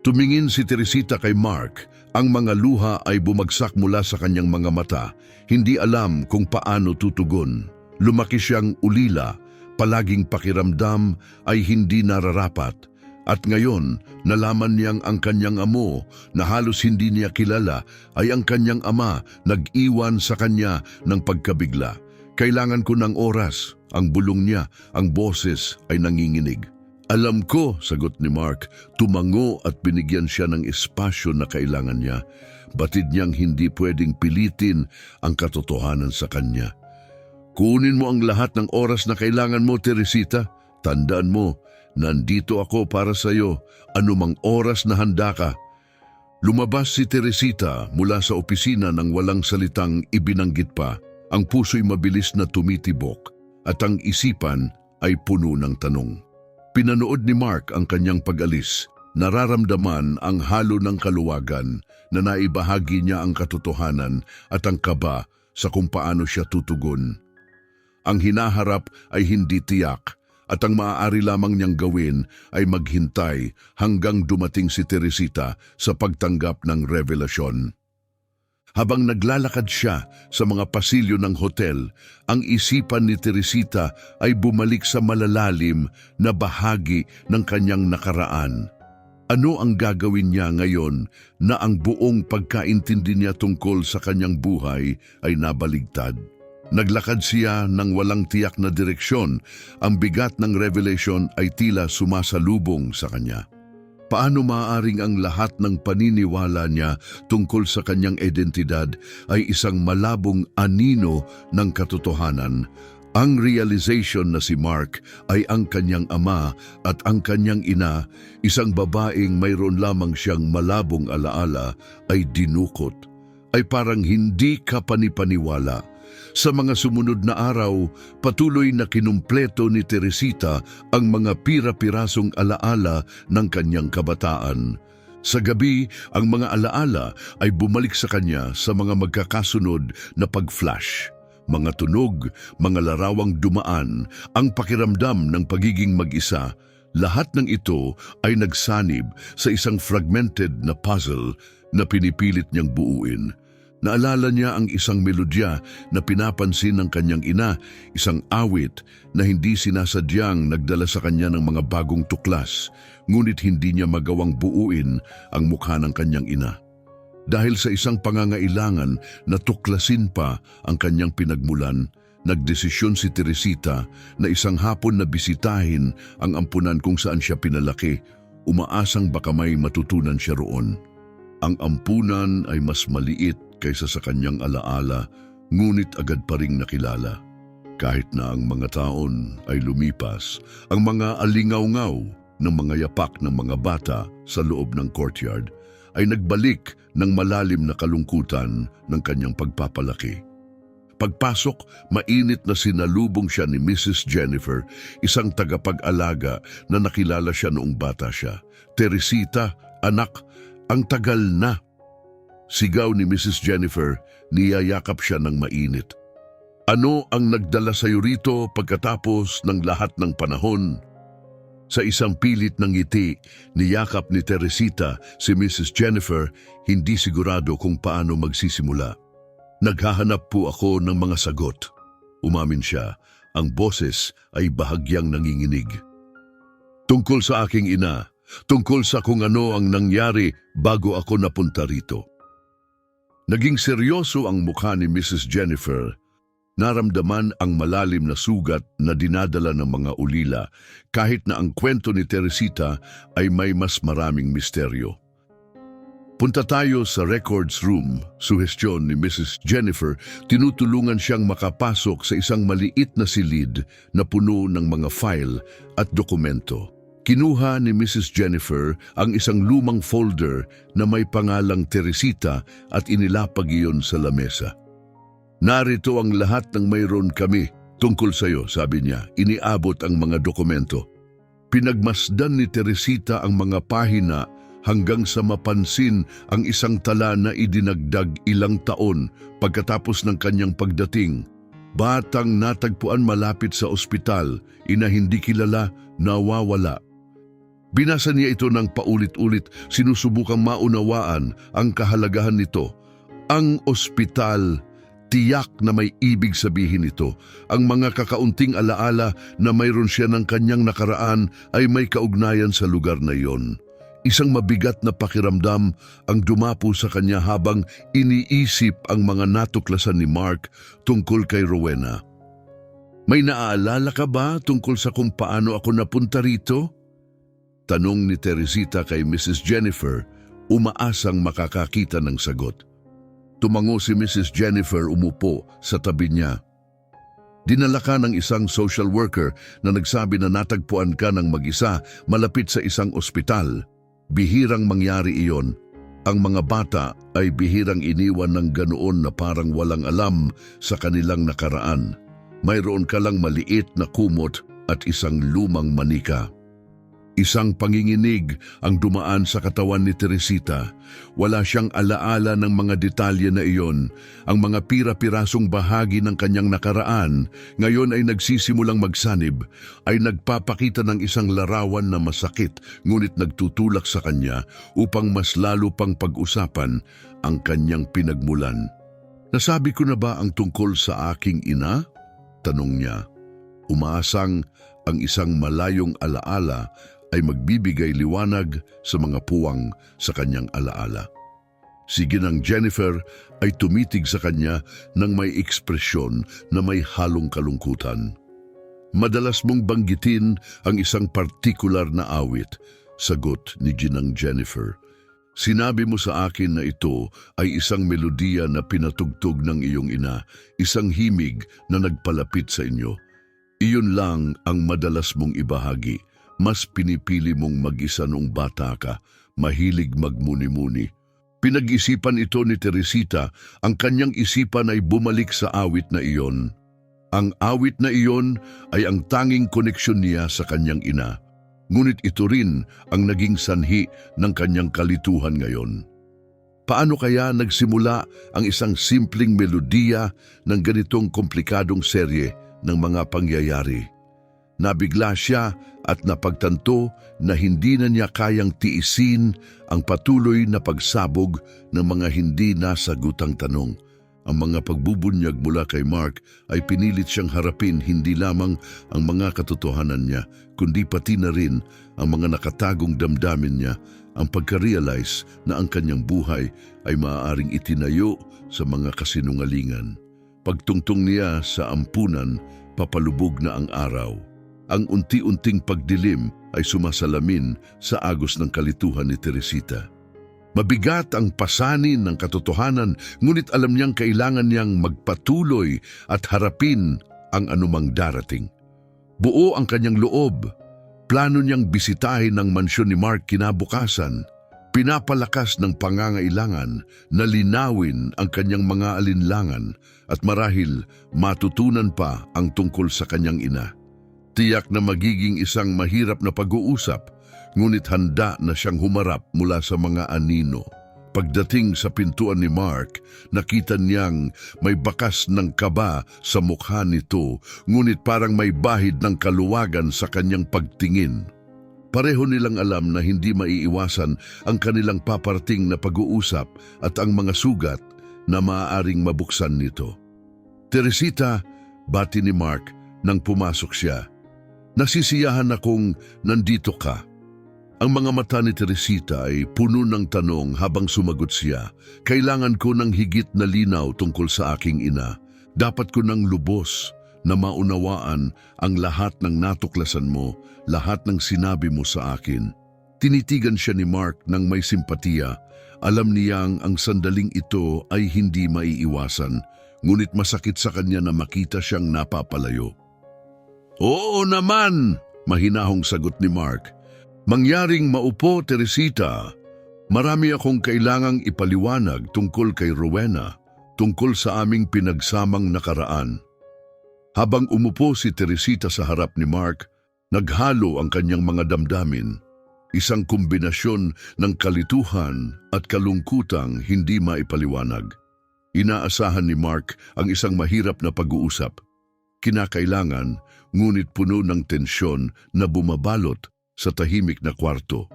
Tumingin si Teresita kay Mark. Ang mga luha ay bumagsak mula sa kanyang mga mata. Hindi alam kung paano tutugon. Lumaki siyang ulila, palaging pakiramdam ay hindi nararapat. At ngayon, nalaman niyang ang kanyang amo na halos hindi niya kilala ay ang kanyang ama nag-iwan sa kanya ng pagkabigla. Kailangan ko ng oras, ang bulong niya, ang boses ay nanginginig. Alam ko, sagot ni Mark, tumango at binigyan siya ng espasyo na kailangan niya. Batid niyang hindi pwedeng pilitin ang katotohanan sa kanya. Kunin mo ang lahat ng oras na kailangan mo, Teresita. Tandaan mo, nandito ako para sa iyo, anumang oras na handa ka. Lumabas si Teresita mula sa opisina nang walang salitang ibinanggit pa. Ang puso'y mabilis na tumitibok at ang isipan ay puno ng tanong. Pinanood ni Mark ang kanyang pag-alis. Nararamdaman ang halo ng kaluwagan na naibahagi niya ang katotohanan at ang kaba sa kung paano siya tutugon. Ang hinaharap ay hindi tiyak at ang maaari lamang niyang gawin ay maghintay hanggang dumating si Teresita sa pagtanggap ng revelasyon. Habang naglalakad siya sa mga pasilyo ng hotel, ang isipan ni Teresita ay bumalik sa malalalim na bahagi ng kanyang nakaraan. Ano ang gagawin niya ngayon na ang buong pagkaintindi niya tungkol sa kanyang buhay ay nabaligtad? Naglakad siya ng walang tiyak na direksyon. Ang bigat ng revelation ay tila sumasalubong sa kanya. Paano maaaring ang lahat ng paniniwala niya tungkol sa kanyang identidad ay isang malabong anino ng katotohanan? Ang realization na si Mark ay ang kanyang ama at ang kanyang ina, isang babaeng mayroon lamang siyang malabong alaala, ay dinukot, ay parang hindi ka panipaniwala. Sa mga sumunod na araw, patuloy na kinumpleto ni Teresita ang mga pira-pirasong alaala ng kanyang kabataan. Sa gabi, ang mga alaala ay bumalik sa kanya sa mga magkakasunod na pag-flash. Mga tunog, mga larawang dumaan, ang pakiramdam ng pagiging mag-isa, lahat ng ito ay nagsanib sa isang fragmented na puzzle na pinipilit niyang buuin. Naalala niya ang isang melodya na pinapansin ng kanyang ina, isang awit na hindi sinasadyang nagdala sa kanya ng mga bagong tuklas, ngunit hindi niya magawang buuin ang mukha ng kanyang ina. Dahil sa isang pangangailangan na tuklasin pa ang kanyang pinagmulan, nagdesisyon si Teresita na isang hapon na bisitahin ang ampunan kung saan siya pinalaki, umaasang baka may matutunan siya roon. Ang ampunan ay mas maliit kaysa sa kanyang alaala, ngunit agad pa ring nakilala. Kahit na ang mga taon ay lumipas, ang mga alingaw-ngaw ng mga yapak ng mga bata sa loob ng courtyard ay nagbalik ng malalim na kalungkutan ng kanyang pagpapalaki. Pagpasok, mainit na sinalubong siya ni Mrs. Jennifer, isang tagapag-alaga na nakilala siya noong bata siya. "Teresita, anak, ang tagal na." Sigaw ni Mrs. Jennifer, niyayakap siya ng mainit. "Ano ang nagdala sa'yo rito pagkatapos ng lahat ng panahon?" Sa isang pilit ng ngiti, niyakap ni Teresita si Mrs. Jennifer, hindi sigurado kung paano magsisimula. "Naghahanap po ako ng mga sagot." Umamin siya, ang boses ay bahagyang nanginginig. "Tungkol sa aking ina, tungkol sa kung ano ang nangyari bago ako napunta rito." Naging seryoso ang mukha ni Mrs. Jennifer. Naramdaman ang malalim na sugat na dinadala ng mga ulila kahit na ang kwento ni Teresita ay may mas maraming misteryo. "Punta tayo sa records room," suhestyon ni Mrs. Jennifer. Tinutulungan siyang makapasok sa isang maliit na silid na puno ng mga file at dokumento. Kinuha ni Mrs. Jennifer ang isang lumang folder na may pangalang Teresita at inilapag iyon sa lamesa. "Narito ang lahat ng mayroon kami tungkol sa iyo," sabi niya. Iniabot ang mga dokumento. Pinagmasdan ni Teresita ang mga pahina hanggang sa mapansin ang isang tala na idinagdag ilang taon pagkatapos ng kanyang pagdating. Batang natagpuan malapit sa ospital, ina hindi kilala, nawawala. Binasa niya ito ng paulit-ulit, sinusubukang maunawaan ang kahalagahan nito. Ang ospital, tiyak na may ibig sabihin ito. Ang mga kakaunting alaala na mayroon siya ng kanyang nakaraan ay may kaugnayan sa lugar na iyon. Isang mabigat na pakiramdam ang dumapo sa kanya habang iniisip ang mga natuklasan ni Mark tungkol kay Rowena. "May naaalala ka ba tungkol sa kung paano ako napunta rito?" Tanong ni Teresita kay Mrs. Jennifer, umaasang makakakita ng sagot. Tumango si Mrs. Jennifer, umupo sa tabi niya. "Dinala ka ng isang social worker na nagsabi na natagpuan ka ng mag-isa malapit sa isang ospital. Bihirang mangyari iyon. Ang mga bata ay bihirang iniwan ng ganoon na parang walang alam sa kanilang nakaraan. Mayroon ka lang maliit na kumot at isang lumang manika." Isang panginginig ang dumaan sa katawan ni Teresita. Wala siyang alaala ng mga detalye na iyon. Ang mga pira-pirasong bahagi ng kanyang nakaraan, ngayon ay nagsisimulang magsanib, ay nagpapakita ng isang larawan na masakit, ngunit nagtutulak sa kanya upang mas lalo pang pag-usapan ang kanyang pinagmulan. "Nasabi ko na ba ang tungkol sa aking ina?" tanong niya. Umaasang ang isang malayong alaala ay magbibigay liwanag sa mga puwang sa kanyang alaala. Si Ginang Jennifer ay tumitig sa kanya ng may ekspresyon na may halong kalungkutan. "Madalas mong banggitin ang isang partikular na awit," sagot ni Ginang Jennifer. "Sinabi mo sa akin na ito ay isang melodiya na pinatugtog ng iyong ina, isang himig na nagpalapit sa inyo. Iyon lang ang madalas mong ibahagi. Mas pinipili mong mag-isa nung bata ka, mahilig magmuni-muni." Pinag-isipan ito ni Teresita, ang kanyang isipan ay bumalik sa awit na iyon. Ang awit na iyon ay ang tanging koneksyon niya sa kanyang ina. Ngunit ito rin ang naging sanhi ng kanyang kalituhan ngayon. Paano kaya nagsimula ang isang simpleng melodiya ng ganitong komplikadong serye ng mga pangyayari? Nabigla siya at napagtanto na hindi na niya kayang tiisin ang patuloy na pagsabog ng mga hindi nasagutang tanong. Ang mga pagbubunyag mula kay Mark ay pinilit siyang harapin hindi lamang ang mga katotohanan niya, kundi pati na rin ang mga nakatagong damdamin niya, ang pagka-realize na ang kanyang buhay ay maaaring itinayo sa mga kasinungalingan. Pagtungtong niya sa ampunan, papalubog na ang araw. Ang unti-unting pagdilim ay sumasalamin sa agos ng kalituhan ni Teresita. Mabigat ang pasanin ng katotohanan, ngunit alam niyang kailangan niyang magpatuloy at harapin ang anumang darating. Buo ang kanyang loob. Plano niyang bisitahin ang mansyon ni Mark kinabukasan. Pinapalakas ng pangangailangan na linawin ang kanyang mga alinlangan at marahil matutunan pa ang tungkol sa kanyang ina. Tiyak na magiging isang mahirap na pag-uusap, ngunit handa na siyang humarap mula sa mga anino. Pagdating sa pintuan ni Mark, nakita niyang may bakas ng kaba sa mukha nito, ngunit parang may bahid ng kaluwagan sa kanyang pagtingin. Pareho nilang alam na hindi maiiwasan ang kanilang paparting na pag-uusap at ang mga sugat na maaaring mabuksan nito. "Teresita," bati ni Mark nang pumasok siya. "Nasisiyahan akong nandito ka." Ang mga mata ni Teresita ay puno ng tanong habang sumagot siya. "Kailangan ko ng higit na linaw tungkol sa aking ina. Dapat ko ng lubos na maunawaan ang lahat ng natuklasan mo, lahat ng sinabi mo sa akin." Tinitigan siya ni Mark ng may simpatiya. Alam niyang ang sandaling ito ay hindi maiiwasan, ngunit masakit sa kanya na makita siyang napapalayo. "Oo naman," mahinahong sagot ni Mark. "Mangyaring maupo, Teresita. Marami akong kailangang ipaliwanag tungkol kay Rowena, tungkol sa aming pinagsamang nakaraan." Habang umupo si Teresita sa harap ni Mark, naghalo ang kanyang mga damdamin. Isang kombinasyon ng kalituhan at kalungkutang hindi maipaliwanag. Inaasahan ni Mark ang isang mahirap na pag-uusap. Kinakailangan, ngunit puno ng tensyon na bumabalot sa tahimik na kwarto.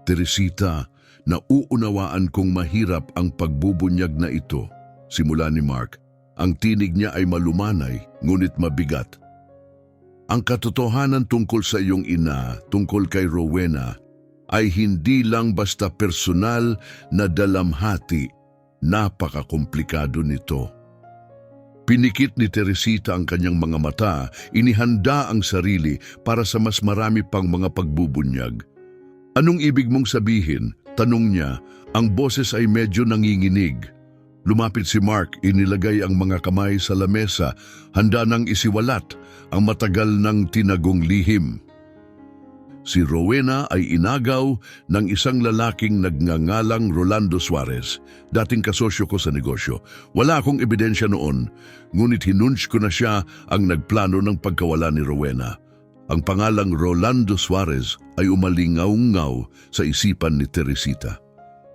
"Teresita, nauunawaan kong mahirap ang pagbubunyag na ito," simula ni Mark. Ang tinig niya ay malumanay, ngunit mabigat. "Ang katotohanan tungkol sa iyong ina, tungkol kay Rowena, ay hindi lang basta personal na dalamhati. Napakakomplikado nito." Pinikit ni Teresita ang kanyang mga mata, inihanda ang sarili para sa mas marami pang mga pagbubunyag. "Anong ibig mong sabihin?" tanong niya. Ang boses ay medyo nanginginig. Lumapit si Mark, inilagay ang mga kamay sa lamesa, handa nang isiwalat ang matagal ng tinagong lihim. Si Rowena ay inagaw ng isang lalaking nagngangalang Rolando Suarez, dating kasosyo ko sa negosyo. Wala akong ebidensya noon, ngunit hinunch ko na siya ang nagplano ng pagkawala ni Rowena. Ang pangalang Rolando Suarez ay umalingaw-ngaw sa isipan ni Teresita.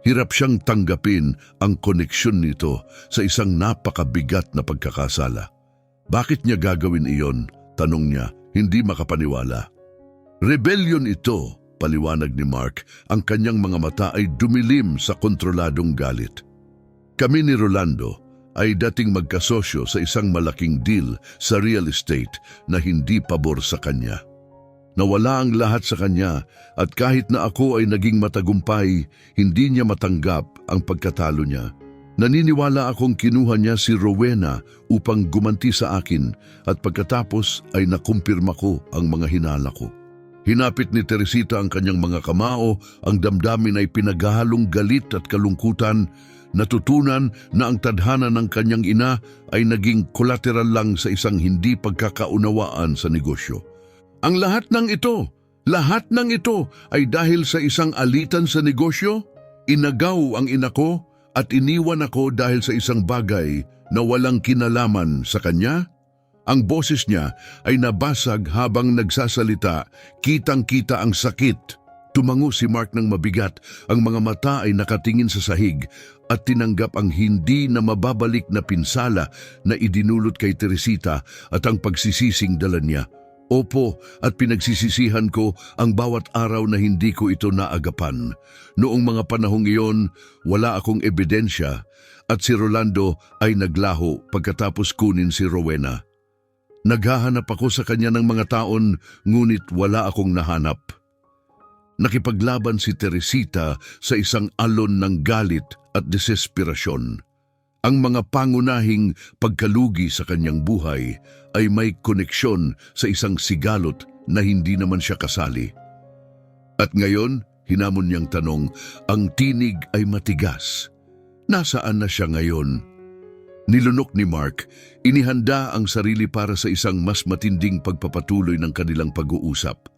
Hirap siyang tanggapin ang koneksyon nito sa isang napakabigat na pagkakasala. "Bakit niya gagawin iyon?" tanong niya, hindi makapaniwala. "Rebellion ito," paliwanag ni Mark. Ang kanyang mga mata ay dumilim sa kontroladong galit. "Kami ni Rolando ay dating magkasosyo sa isang malaking deal sa real estate na hindi pabor sa kanya. Nawala ang lahat sa kanya at kahit na ako ay naging matagumpay, hindi niya matanggap ang pagkatalo niya. Naniniwala akong kinuha niya si Rowena upang gumanti sa akin at pagkatapos ay nakumpirma ko ang mga hinala ko." Hinapit ni Teresita ang kanyang mga kamao, ang damdamin ay pinaghahalong galit at kalungkutan. Natutunan na ang tadhana ng kanyang ina ay naging collateral lang sa isang hindi pagkakaunawaan sa negosyo. "Ang lahat ng ito ay dahil sa isang alitan sa negosyo? Inagaw ang ina ko at iniwan ako dahil sa isang bagay na walang kinalaman sa kanya?" Ang boses niya ay nabasag habang nagsasalita, kitang-kita ang sakit. Tumango si Mark ng mabigat, ang mga mata ay nakatingin sa sahig at tinanggap ang hindi na mababalik na pinsala na idinulot kay Teresita at ang pagsisising dala niya. "Opo, at pinagsisisihan ko ang bawat araw na hindi ko ito naagapan. Noong mga panahong iyon, wala akong ebidensya at si Rolando ay naglaho pagkatapos kunin si Rowena. Naghahanap ako sa kanya ng mga taon, ngunit wala akong nahanap." Nakipaglaban si Teresita sa isang alon ng galit at desesperasyon. Ang mga pangunahing pagkalugi sa kanyang buhay ay may koneksyon sa isang sigalot na hindi naman siya kasali. At ngayon, hinamon niyang tanong, ang tinig ay matigas. Nasaan na siya ngayon? Nilunok ni Mark, inihanda ang sarili para sa isang mas matinding pagpapatuloy ng kanilang pag-uusap.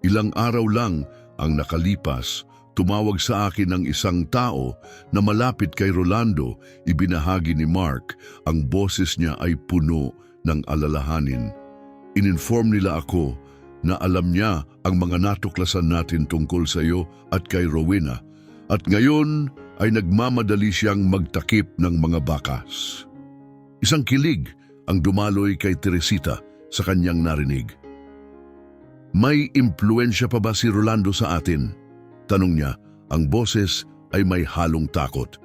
Ilang araw lang ang nakalipas, tumawag sa akin ng isang tao na malapit kay Rolando. Ibinahagi ni Mark, ang boses niya ay puno ng alalahanin. Ininform nila ako na alam niya ang mga natuklasan natin tungkol sa iyo at kay Rowena, at ngayon ay nagmamadali siyang magtakip ng mga bakas. Isang kilig ang dumaloy kay Teresita sa kanyang narinig. May impluensya pa ba si Rolando sa atin? Tanong niya, ang boses ay may halong takot.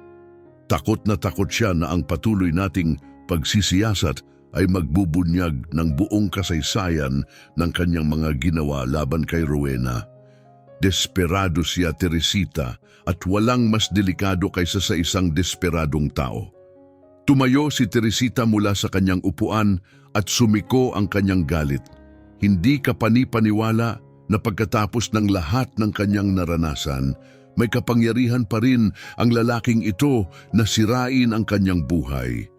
Takot na takot siya na ang patuloy nating pagsisiyasat ay magbubunyag ng buong kasaysayan ng kanyang mga ginawa laban kay Rowena. Desperado siya, Teresita, at walang mas delikado kaysa sa isang desperadong tao. Tumayo si Teresita mula sa kanyang upuan at sumiko ang kanyang galit. Hindi kapani-paniwala na pagkatapos ng lahat ng kanyang naranasan, may kapangyarihan pa rin ang lalaking ito na sirain ang kanyang buhay.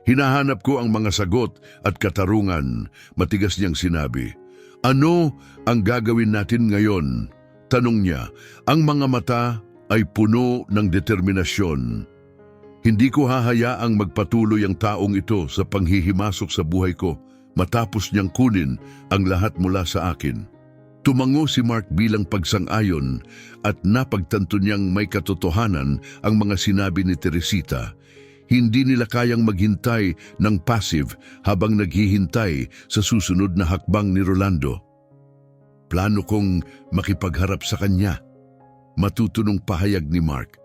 Hinahanap ko ang mga sagot at katarungan, matigas niyang sinabi. Ano ang gagawin natin ngayon? Tanong niya, ang mga mata ay puno ng determinasyon. Hindi ko hahayaang magpatuloy ang taong ito sa panghihimasok sa buhay ko matapos niyang kunin ang lahat mula sa akin. Tumango si Mark bilang pagsang-ayon at napagtanto niyang may katotohanan ang mga sinabi ni Teresita. Hindi nila kayang maghintay ng passive habang naghihintay sa susunod na hakbang ni Rolando. Plano kong makipagharap sa kanya. Matutunong pahayag ni Mark.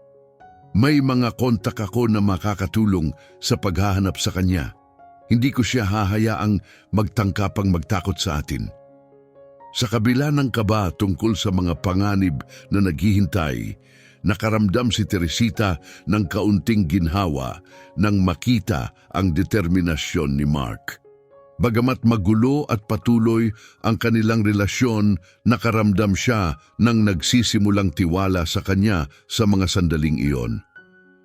May mga kontak ako na makakatulong sa paghahanap sa kanya. Hindi ko siya hahayaang magtangkapang magtakot sa atin. Sa kabila ng kaba tungkol sa mga panganib na naghihintay, nakaramdam si Teresita ng kaunting ginhawa nang makita ang determinasyon ni Mark. Bagamat magulo at patuloy ang kanilang relasyon, nakaramdam siya ng nagsisimulang tiwala sa kanya sa mga sandaling iyon.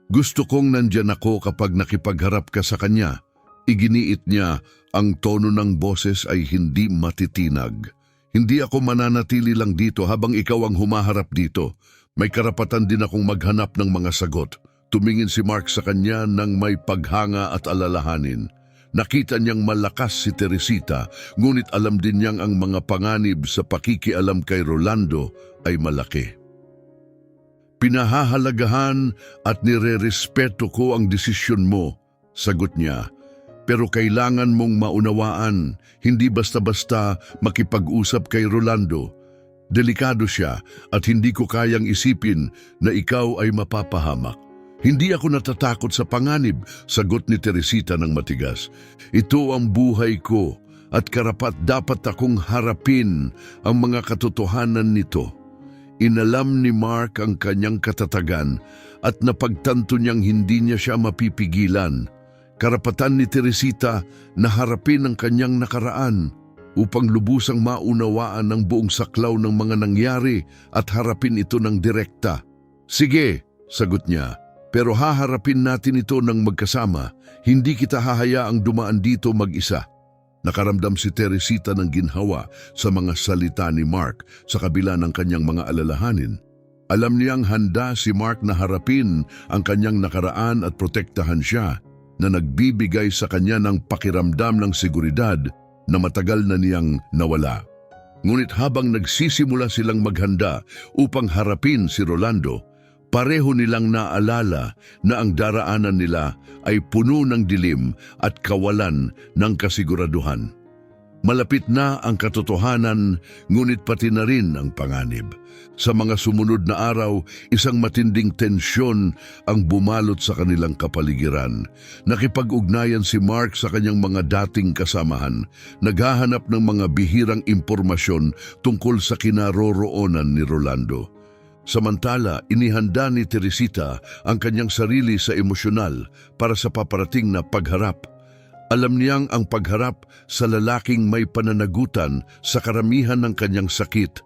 Gusto kong nandyan ako kapag nakipagharap ka sa kanya. Iginiit niya, ang tono ng boses ay hindi matitinag. Hindi ako mananatili lang dito habang ikaw ang humaharap dito. May karapatan din akong maghanap ng mga sagot. Tumingin si Mark sa kanya nang may paghanga at alalahanin. Nakita niyang malakas si Teresita, ngunit alam din niyang ang mga panganib sa pakikialam kay Rolando ay malaki. Pinahahalagahan at nirerespeto ko ang desisyon mo, sagot niya. Pero kailangan mong maunawaan, hindi basta-basta makipag-usap kay Rolando. Delikado siya at hindi ko kayang isipin na ikaw ay mapapahamak. Hindi ako natatakot sa panganib, sagot ni Teresita ng matigas. Ito ang buhay ko at karapat dapat akong harapin ang mga katotohanan nito. Inalam ni Mark ang kanyang katatagan at napagtanto niyang hindi niya siya mapipigilan. Karapatan ni Teresita na harapin ang kanyang nakaraan upang lubusang maunawaan ang buong saklaw ng mga nangyari at harapin ito ng direkta. Sige, sagot niya. Pero haharapin natin ito ng magkasama, hindi kita hahayaang dumaan dito mag-isa. Nakaramdam si Teresita ng ginhawa sa mga salita ni Mark sa kabila ng kanyang mga alalahanin. Alam niyang handa si Mark na harapin ang kanyang nakaraan at protektahan siya, na nagbibigay sa kanya ng pakiramdam ng seguridad na matagal na niyang nawala. Ngunit habang nagsisimula silang maghanda upang harapin si Rolando, pareho nilang naalala na ang daraanan nila ay puno ng dilim at kawalan ng kasiguraduhan. Malapit na ang katotohanan, ngunit pati na rin ang panganib. Sa mga sumunod na araw, isang matinding tensyon ang bumalot sa kanilang kapaligiran. Nakipag-ugnayan si Mark sa kanyang mga dating kasamahan, naghahanap ng mga bihirang impormasyon tungkol sa kinaroroonan ni Rolando. Samantala, inihanda ni Teresita ang kanyang sarili sa emosyonal para sa paparating na pagharap. Alam niyang ang pagharap sa lalaking may pananagutan sa karamihan ng kanyang sakit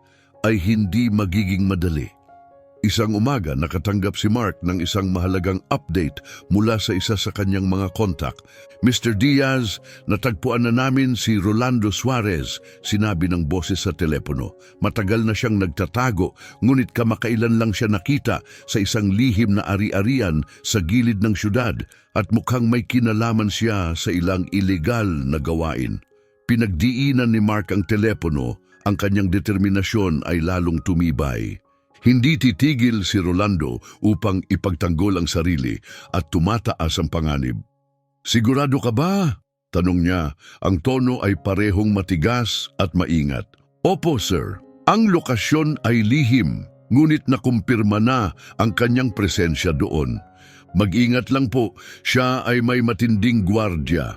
ay hindi magiging madali. Isang umaga nakatanggap si Mark ng isang mahalagang update mula sa isa sa kanyang mga kontak. Mr. Diaz, natagpuan na namin si Rolando Suarez, sinabi ng boses sa telepono. Matagal na siyang nagtatago, ngunit kamakailan lang siya nakita sa isang lihim na ari-arian sa gilid ng syudad at mukhang may kinalaman siya sa ilang ilegal na gawain. Pinagdiinan ni Mark ang telepono, ang kanyang determinasyon ay lalong tumibay. Hindi titigil si Rolando upang ipagtanggol ang sarili at tumataas ang panganib. Sigurado ka ba? Tanong niya. Ang tono ay parehong matigas at maingat. Opo, sir. Ang lokasyon ay lihim, ngunit nakumpirma na ang kanyang presensya doon. Mag-ingat lang po, siya ay may matinding gwardya.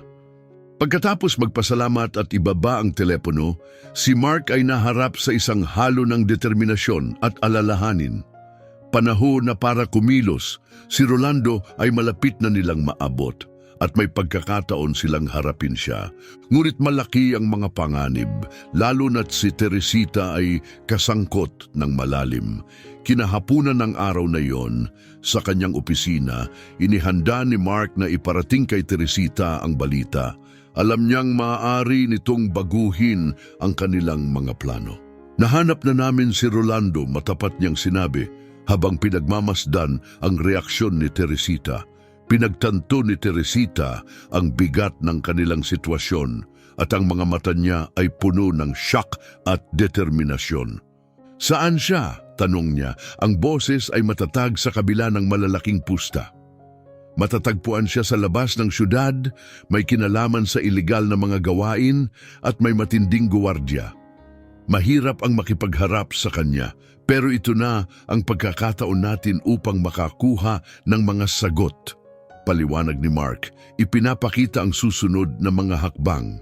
Pagkatapos magpasalamat at ibaba ang telepono, si Mark ay naharap sa isang halo ng determinasyon at alalahanin. Panahon na para kumilos, si Rolando ay malapit na nilang maabot at may pagkakataon silang harapin siya. Ngunit malaki ang mga panganib, lalo na't si Teresita ay kasangkot ng malalim. Kinahapunan ng araw na iyon, sa kanyang opisina, inihanda ni Mark na iparating kay Teresita ang balita. Alam niyang maaari nitong baguhin ang kanilang mga plano. Nahanap na namin si Rolando, matapat niyang sinabi, habang pinagmamasdan ang reaksyon ni Teresita. Pinagtanto ni Teresita ang bigat ng kanilang sitwasyon at ang mga mata niya ay puno ng shock at determinasyon. Saan siya? Tanong niya. Ang boses ay matatag sa kabila ng malalaking pusta. Matatagpuan siya sa labas ng syudad, may kinalaman sa ilegal na mga gawain at may matinding guwardya. Mahirap ang makipagharap sa kanya, pero ito na ang pagkakataon natin upang makakuha ng mga sagot. Paliwanag ni Mark, ipinapakita ang susunod na mga hakbang.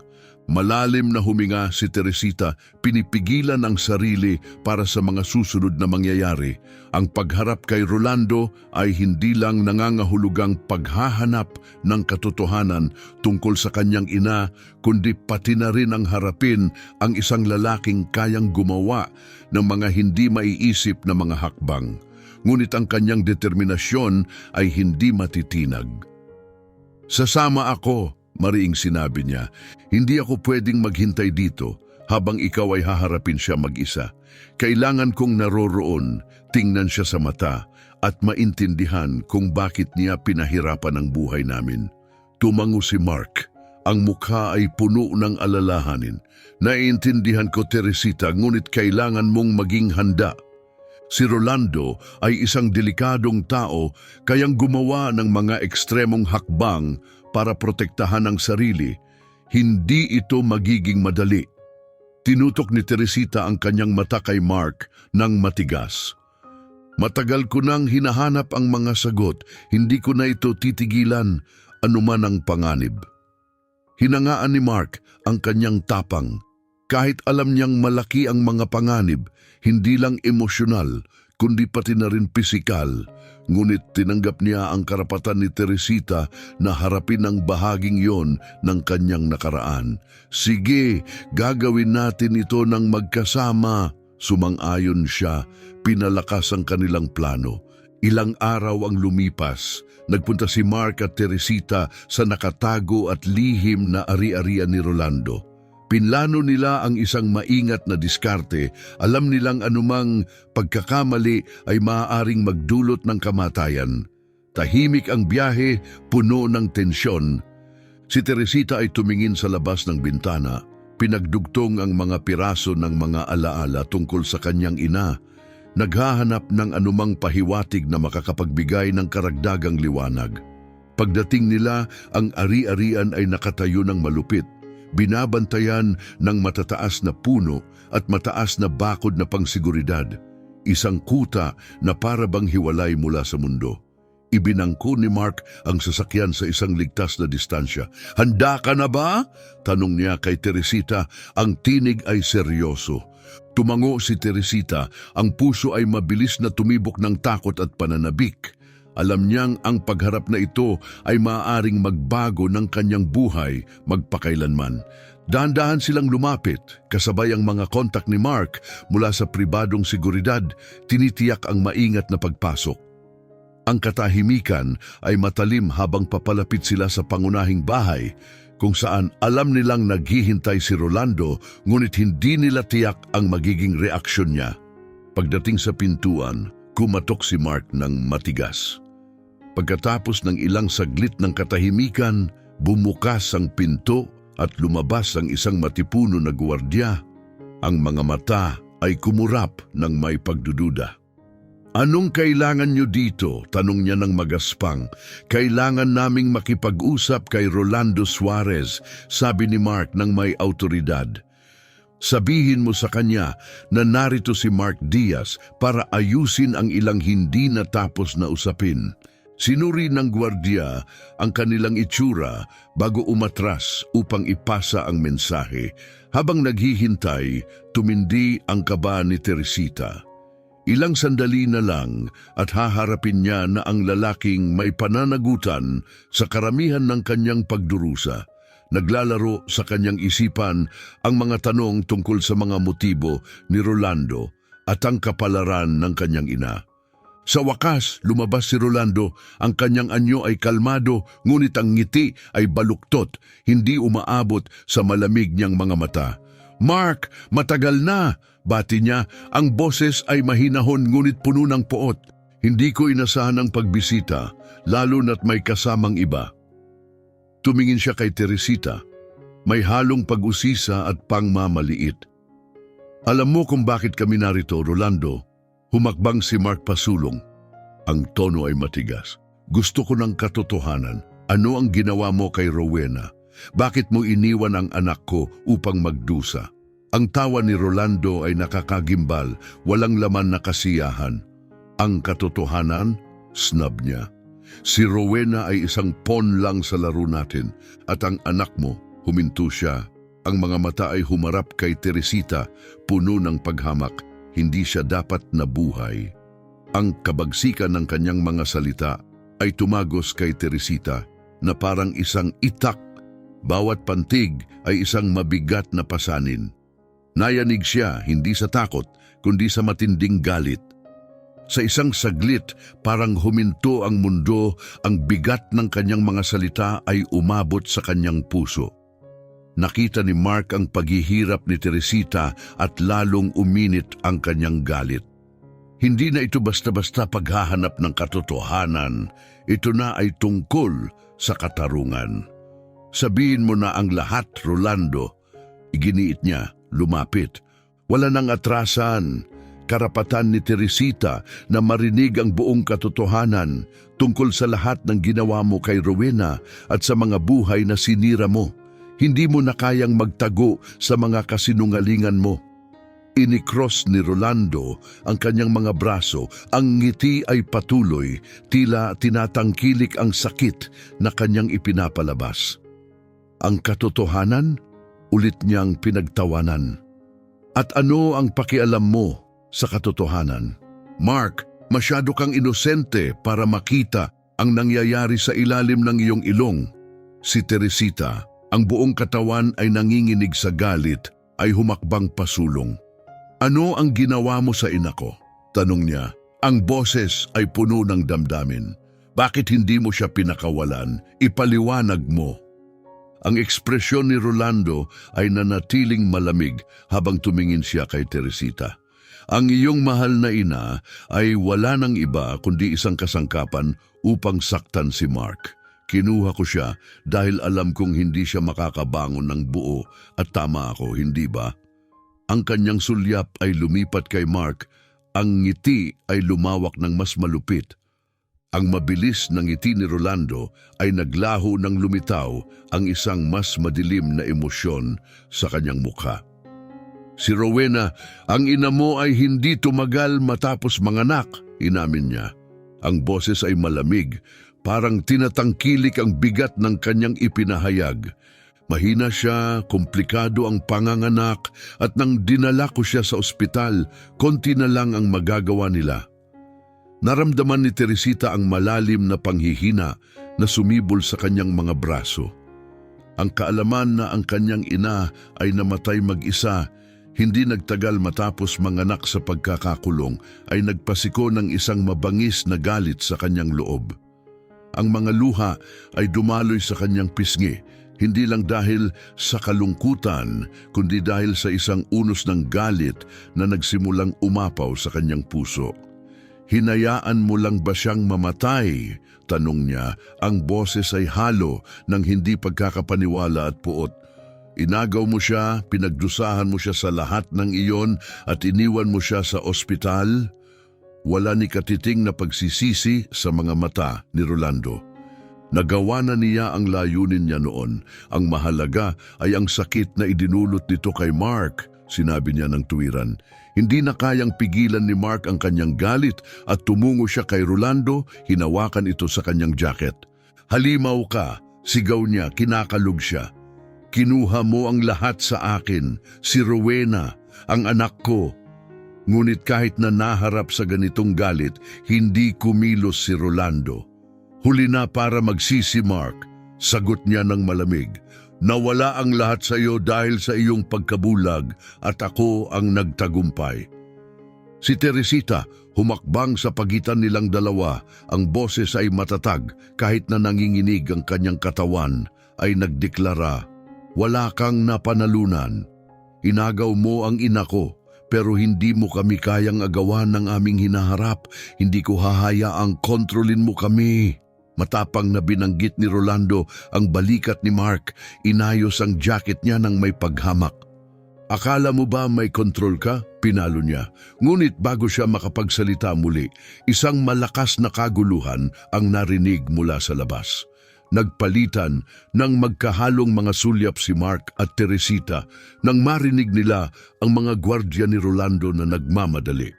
Malalim na huminga si Teresita, pinipigilan ang sarili para sa mga susunod na mangyayari. Ang pagharap kay Rolando ay hindi lang nangangahulugang paghahanap ng katotohanan tungkol sa kanyang ina, kundi pati na rin ang harapin ang isang lalaking kayang gumawa ng mga hindi maiisip na mga hakbang. Ngunit ang kanyang determinasyon ay hindi matitinag. Sasama ako, mariing sinabi niya. Hindi ako pwedeng maghintay dito habang ikaw ay haharapin siya mag-isa. Kailangan kong naroroon, tingnan siya sa mata at maintindihan kung bakit niya pinahirapan ang buhay namin. Tumango si Mark. Ang mukha ay puno ng alalahanin. Naiintindihan ko, Teresita, ngunit kailangan mong maging handa. Si Rolando ay isang delikadong tao, kayang gumawa ng mga ekstremong hakbang para protektahan ang sarili. Hindi ito magiging madali. Tinutok ni Teresita ang kanyang mata kay Mark ng matigas. Matagal ko nang hinahanap ang mga sagot, hindi ko na ito titigilan, anuman ang panganib. Hinangaan ni Mark ang kanyang tapang. Kahit alam niyang malaki ang mga panganib, hindi lang emosyonal, kundi pati na rin pisikal. Ngunit tinanggap niya ang karapatan ni Teresita na harapin ang bahaging yon ng kanyang nakaraan. Sige, gagawin natin ito ng magkasama. Sumang-ayon siya, pinalakas ang kanilang plano. Ilang araw ang lumipas. Nagpunta si Mark at Teresita sa nakatago at lihim na ari-arian ni Rolando. Pinlano nila ang isang maingat na diskarte. Alam nilang anumang pagkakamali ay maaaring magdulot ng kamatayan. Tahimik ang biyahe, puno ng tensyon. Si Teresita ay tumingin sa labas ng bintana. Pinagdugtong ang mga piraso ng mga alaala tungkol sa kanyang ina. Naghahanap ng anumang pahiwatig na makakapagbigay ng karagdagang liwanag. Pagdating nila, ang ari-arian ay nakatayo ng malupit. Binabantayan ng matataas na puno at mataas na bakod na pangsiguridad. Isang kuta na para bang hiwalay mula sa mundo. Ibinangko ni Mark ang sasakyan sa isang ligtas na distansya. Handa ka na ba? Tanong niya kay Teresita. Ang tinig ay seryoso. Tumango si Teresita. Ang puso ay mabilis na tumibok ng takot at pananabik. Alam niyang ang pagharap na ito ay maaaring magbago ng kanyang buhay magpakailanman. Dahan-dahan silang lumapit, kasabay ang mga kontak ni Mark mula sa pribadong seguridad, tinitiyak ang maingat na pagpasok. Ang katahimikan ay matalim habang papalapit sila sa pangunahing bahay, kung saan alam nilang naghihintay si Rolando, ngunit hindi nila tiyak ang magiging reaksyon niya. Pagdating sa pintuan, kumatok si Mark ng matigas. Pagkatapos ng ilang saglit ng katahimikan, bumukas ang pinto at lumabas ang isang matipuno na gwardiya. Ang mga mata ay kumurap ng may pagdududa. "Anong kailangan niyo dito?" tanong niya ng magaspang. "Kailangan naming makipag-usap kay Rolando Suarez," sabi ni Mark ng may autoridad. "Sabihin mo sa kanya na narito si Mark Diaz para ayusin ang ilang hindi natapos na usapin." Sinuri ng gwardiya ang kanilang itsura bago umatras upang ipasa ang mensahe. Habang naghihintay, tumindi ang kaba ni Teresita. Ilang sandali na lang at haharapin niya na ang lalaking may pananagutan sa karamihan ng kanyang pagdurusa. Naglalaro sa kanyang isipan ang mga tanong tungkol sa mga motibo ni Rolando at ang kapalaran ng kanyang ina. Sa wakas, lumabas si Rolando. Ang kanyang anyo ay kalmado, ngunit ang ngiti ay baluktot, hindi umaabot sa malamig niyang mga mata. "Mark, matagal na!" bati niya. Ang boses ay mahinahon ngunit puno ng poot. "Hindi ko inasahan ang pagbisita, lalo na't may kasamang iba." Tumingin siya kay Teresita. May halong pag-usisa at pangmamaliit. "Alam mo kung bakit kami narito, Rolando?" Humakbang si Mark pasulong. Ang tono ay matigas. "Gusto ko ng katotohanan. Ano ang ginawa mo kay Rowena? Bakit mo iniwan ang anak ko upang magdusa?" Ang tawa ni Rolando ay nakakagimbal, walang laman na kasiyahan. "Ang katotohanan?" snub niya. "Si Rowena ay isang pawn lang sa laro natin at ang anak mo," huminto siya. Ang mga mata ay humarap kay Teresita, puno ng paghamak. Hindi siya dapat nabuhay. Ang kabagsikan ng kanyang mga salita ay tumagos kay Teresita na parang isang itak. Bawat pantig ay isang mabigat na pasanin. Nayanig siya hindi sa takot, kundi sa matinding galit. Sa isang saglit, parang huminto ang mundo, ang bigat ng kanyang mga salita ay umabot sa kanyang puso. Nakita ni Mark ang paghihirap ni Teresita at lalong uminit ang kanyang galit. Hindi na ito basta-basta paghahanap ng katotohanan, ito na ay tungkol sa katarungan. "Sabihin mo na ang lahat, Rolando." Iginiit niya, lumapit. Wala nang atrasan. Karapatan ni Teresita na marinig ang buong katotohanan tungkol sa lahat ng ginawa mo kay Rowena at sa mga buhay na sinira mo. Hindi mo na kayang magtago sa mga kasinungalingan mo. Inikross ni Rolando ang kanyang mga braso. Ang ngiti ay patuloy, tila tinatangkilik ang sakit na kanyang ipinapalabas. "Ang katotohanan?" ulit niyang pinagtawanan. "At ano ang pakialam mo sa katotohanan? Mark, masyado kang inosente para makita ang nangyayari sa ilalim ng iyong ilong." Si Teresita, ang buong katawan ay nanginginig sa galit, ay humakbang pasulong. "Ano ang ginawa mo sa ina ko?" tanong niya. Ang boses ay puno ng damdamin. "Bakit hindi mo siya pinakawalan? Ipaliwanag mo." Ang ekspresyon ni Rolando ay nanatiling malamig habang tumingin siya kay Teresita. "Ang iyong mahal na ina ay wala ng iba kundi isang kasangkapan upang saktan si Mark. Kinuha ko siya dahil alam kong hindi siya makakabangon ng buo at tama ako, hindi ba?" Ang kanyang sulyap ay lumipat kay Mark. Ang ngiti ay lumawak ng mas malupit. Ang mabilis ng ngiti ni Rolando ay naglaho ng lumitaw ang isang mas madilim na emosyon sa kanyang mukha. "Si Rowena, ang ina mo ay hindi tumagal matapos manganak," inamin niya. Ang boses ay malamig, parang tinatangkilik ang bigat ng kanyang ipinahayag. "Mahina siya, komplikado ang panganganak, at nang dinala ko siya sa ospital, konti na lang ang magagawa nila." Naramdaman ni Teresita ang malalim na panghihina na sumibol sa kanyang mga braso. Ang kaalaman na ang kanyang ina ay namatay mag-isa, hindi nagtagal matapos manganak sa pagkakakulong, ay nagpasiko ng isang mabangis na galit sa kanyang loob. Ang mga luha ay dumaloy sa kanyang pisngi, hindi lang dahil sa kalungkutan, kundi dahil sa isang unos ng galit na nagsimulang umapaw sa kanyang puso. "Hinayaan mo lang ba siyang mamatay?" tanong niya. Ang boses ay halo ng hindi pagkakapaniwala at puot. "Inagaw mo siya, pinagdusahan mo siya sa lahat ng iyon at iniwan mo siya sa ospital?" Wala ni katiting na pagsisisi sa mga mata ni Rolando. Nagawa na niya ang layunin niya noon. Ang mahalaga ay ang sakit na idinulot nito kay Mark, sinabi niya ng tuwiran. Hindi na kayang pigilan ni Mark ang kanyang galit at tumungo siya kay Rolando, hinawakan ito sa kanyang jacket. "Halimaw ka," sigaw niya, kinakalog siya. "Kinuha mo ang lahat sa akin, si Rowena, ang anak ko." Ngunit kahit na naharap sa ganitong galit, hindi kumilos si Rolando. "Huli na para magsisi, Mark," sagot niya ng malamig. "Nawala ang lahat sa iyo dahil sa iyong pagkabulag at ako ang nagtagumpay." Si Teresita humakbang sa pagitan nilang dalawa. Ang boses ay matatag, kahit na nanginginig ang kanyang katawan, ay nagdeklara, "Wala kang napanalunan. Inagaw mo ang ina ko, pero hindi mo kami kayang agawan ng aming hinaharap. Hindi ko hahayaang kontrolin mo kami." Matapang na binanggit ni Rolando ang balikat ni Mark. Inayos ang jacket niya ng may paghamak. "Akala mo ba may kontrol ka?" pinalo niya. Ngunit bago siya makapagsalita muli, isang malakas na kaguluhan ang narinig mula sa labas. Nagpalitan ng magkahalong mga sulyap si Mark at Teresita nang marinig nila ang mga gwardya ni Rolando na nagmamadali.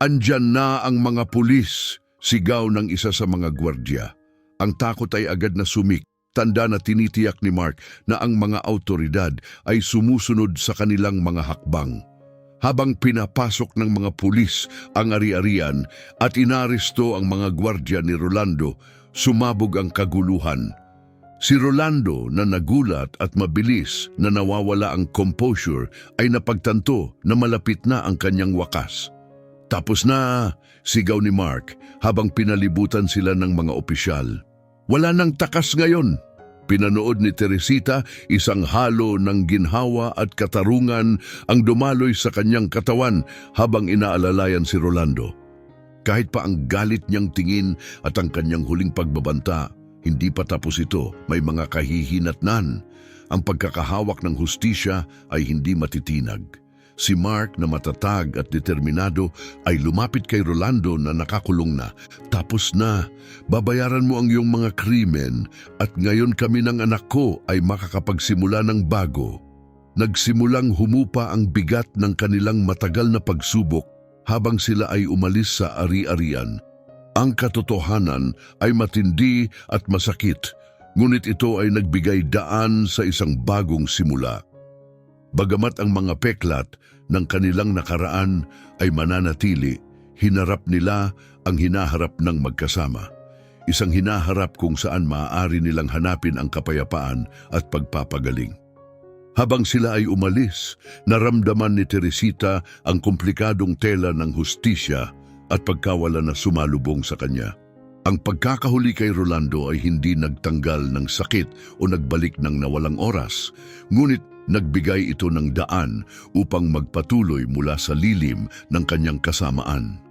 "Andyan na ang mga pulis!" sigaw ng isa sa mga gwardya. Ang takot ay agad na sumik, tanda na tinitiyak ni Mark na ang mga autoridad ay sumusunod sa kanilang mga hakbang. Habang pinapasok ng mga pulis ang ari-arian at inaresto ang mga gwardya ni Rolando, sumabog ang kaguluhan. Si Rolando na nagulat at mabilis na nawawala ang composure ay napagtanto na malapit na ang kanyang wakas. "Tapos na!" sigaw ni Mark habang pinalibutan sila ng mga opisyal. "Wala nang takas ngayon." Pinanood ni Teresita, isang halo ng ginhawa at katarungan ang dumaloy sa kanyang katawan habang inaalalayan si Rolando. Kahit pa ang galit niyang tingin at ang kanyang huling pagbabanta, hindi pa tapos ito, may mga kahihinatnan. Ang pagkakahawak ng hustisya ay hindi matitinag. Si Mark na matatag at determinado ay lumapit kay Rolando na nakakulong na. "Tapos na, babayaran mo ang iyong mga krimen at ngayon kami ng anak ko ay makakapagsimula ng bago." Nagsimulang humupa ang bigat ng kanilang matagal na pagsubok habang sila ay umalis sa ari-arian. Ang katotohanan ay matindi at masakit, ngunit ito ay nagbigay daan sa isang bagong simula. Bagamat ang mga peklat ng kanilang nakaraan ay mananatili, hinarap nila ang hinaharap ng magkasama. Isang hinaharap kung saan maaari nilang hanapin ang kapayapaan at pagpapagaling. Habang sila ay umalis, naramdaman ni Teresita ang komplikadong tela ng hustisya at pagkawala na sumalubong sa kanya. Ang pagkakahuli kay Rolando ay hindi nagtanggal ng sakit o nagbalik ng nawalang oras, ngunit nagbigay ito ng daan upang magpatuloy mula sa lilim ng kanyang kasamaan.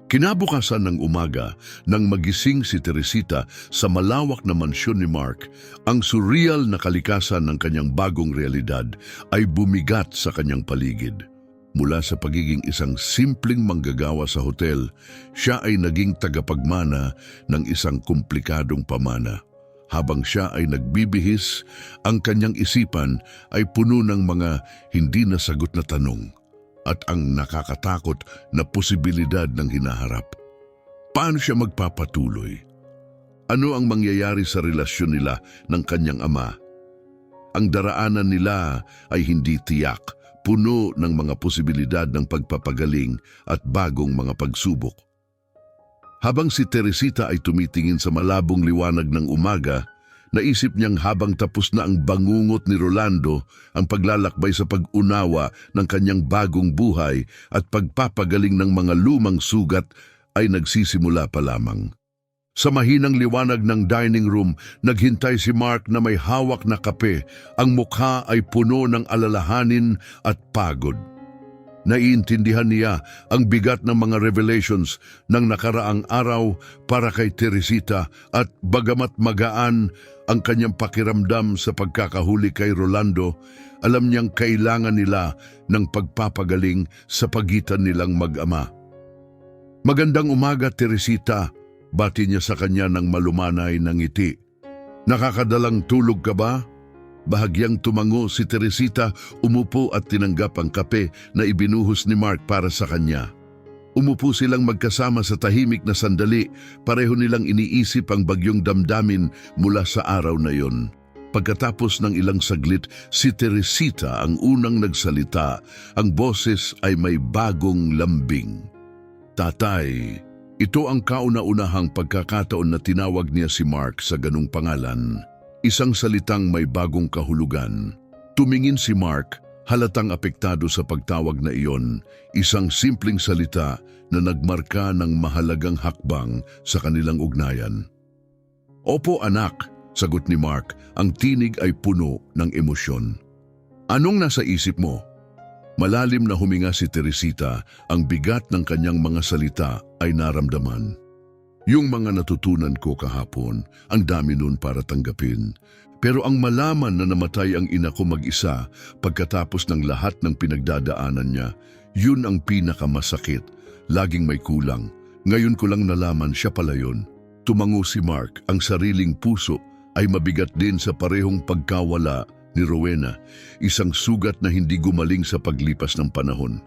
Kinabukasan ng umaga, nang magising si Teresita sa malawak na mansyon ni Mark, ang surreal na kalikasan ng kanyang bagong realidad ay bumigat sa kanyang paligid. Mula sa pagiging isang simpleng manggagawa sa hotel, siya ay naging tagapagmana ng isang komplikadong pamana. Habang siya ay nagbibihis, ang kanyang isipan ay puno ng mga hindi nasagot na tanong at ang nakakatakot na posibilidad ng hinaharap. Paano siya magpapatuloy? Ano ang mangyayari sa relasyon nila ng kanyang ama? Ang daraanan nila ay hindi tiyak, puno ng mga posibilidad ng pagpapagaling at bagong mga pagsubok. Habang si Teresita ay tumitingin sa malabong liwanag ng umaga, Naisip niyang habang tapos na ang bangungot ni Rolando, ang paglalakbay sa pag-unawa ng kanyang bagong buhay at pagpapagaling ng mga lumang sugat ay nagsisimula pa lamang. Sa mahinang liwanag ng dining room, naghintay si Mark na may hawak na kape. Ang mukha ay puno ng alalahanin at pagod. Naiintindihan niya ang bigat ng mga revelations ng nakaraang araw para kay Teresita at bagamat magaan ang kanyang pakiramdam sa pagkakahuli kay Rolando, alam niyang kailangan nila ng pagpapagaling sa pagitan nilang mag-ama. "Magandang umaga, Teresita," bati niya sa kanya ng malumanay na ngiti. "Nakakadalang tulog ka ba?" Bahagyang tumango si Teresita, umupo at tinanggap ang kape na ibinuhos ni Mark para sa kanya. Umupo silang magkasama sa tahimik na sandali, pareho nilang iniisip ang bagyong damdamin mula sa araw na yon. Pagkatapos ng ilang saglit, si Teresita ang unang nagsalita. Ang boses ay may bagong lambing. "Tatay, ito ang kauna-unahang pagkakataon na tinawag niya si Mark sa ganung pangalan. Isang salitang may bagong kahulugan." Tumingin si Mark, halatang apektado sa pagtawag na iyon, isang simpleng salita na nagmarka ng mahalagang hakbang sa kanilang ugnayan. "Opo anak," sagot ni Mark, ang tinig ay puno ng emosyon. "Anong nasa isip mo?" Malalim na huminga si Teresita, ang bigat ng kanyang mga salita ay naramdaman. "Yung mga natutunan ko kahapon, ang dami nun para tanggapin. Pero ang malaman na namatay ang ina ko mag-isa pagkatapos ng lahat ng pinagdadaanan niya, yun ang pinakamasakit. Laging may kulang. Ngayon ko lang nalaman siya pala yun." Tumango si Mark, ang sariling puso ay mabigat din sa parehong pagkawala ni Rowena, isang sugat na hindi gumaling sa paglipas ng panahon.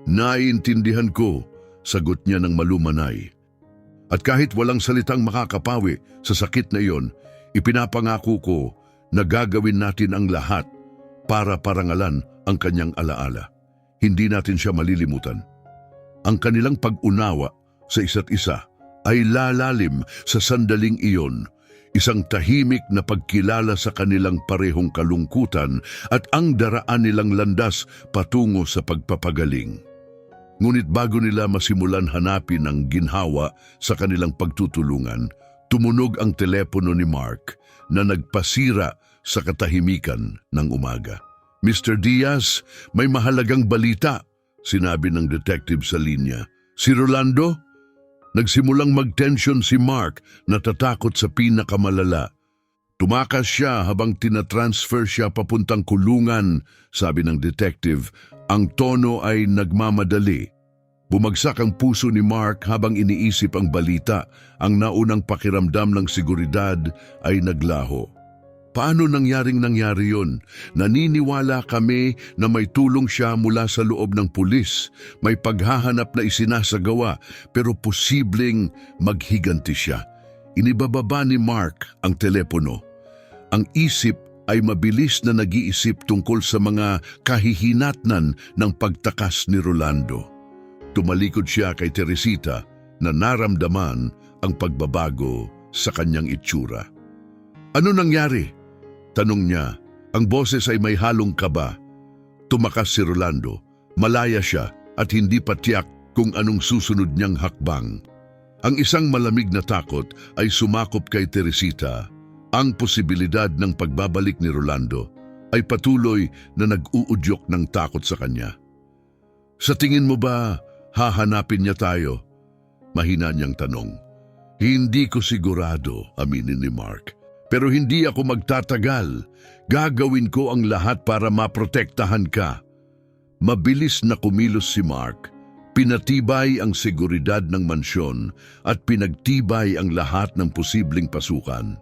"Naiintindihan ko," sagot niya ng malumanay. "At kahit walang salitang makakapawi sa sakit na iyon, ipinapangako ko na gagawin natin ang lahat para parangalan ang kanyang alaala. Hindi natin siya malilimutan." Ang kanilang pag-unawa sa isa't isa ay lalalim sa sandaling iyon, isang tahimik na pagkilala sa kanilang parehong kalungkutan at ang daraan nilang landas patungo sa pagpapagaling. Ngunit bago nila masimulan hanapin ang ginhawa sa kanilang pagtutulungan, tumunog ang telepono ni Mark na nagpasira sa katahimikan ng umaga. "Mr. Diaz, may mahalagang balita," sinabi ng detective sa linya. "Si Rolando?" Nagsimulang mag-tension si Mark, natatakot sa pinakamalala. "Tumakas siya habang tinatransfer siya papuntang kulungan," sabi ng detective. Ang tono ay nagmamadali. Bumagsak ang puso ni Mark habang iniisip ang balita. Ang naunang pakiramdam ng seguridad ay naglaho. "Paano nangyari yun? Naniniwala kami na may tulong siya mula sa loob ng pulis. May paghahanap na isinasagawa, pero posibleng maghiganti siya." Inibababa ni Mark ang telepono. Ang isip ay mabilis na nag-iisip tungkol sa mga kahihinatnan ng pagtakas ni Rolando. Tumalikod siya kay Teresita na naramdaman ang pagbabago sa kanyang itsura. "Ano nangyari?" tanong niya. Ang boses ay may halong kaba. Tumakas si Rolando. Malaya siya at hindi pa tiyak kung anong susunod niyang hakbang. Ang isang malamig na takot ay sumakop kay Teresita. Ang posibilidad ng pagbabalik ni Rolando ay patuloy na nag-uudyok ng takot sa kanya. "Sa tingin mo ba hahanapin niya tayo?" mahina niyang tanong. "Hindi ko sigurado," aminin ni Mark. "Pero hindi ako magtatagal. Gagawin ko ang lahat para maprotektahan ka." Mabilis na kumilos si Mark. Pinatibay ang seguridad ng mansyon at pinagtibay ang lahat ng posibleng pasukan.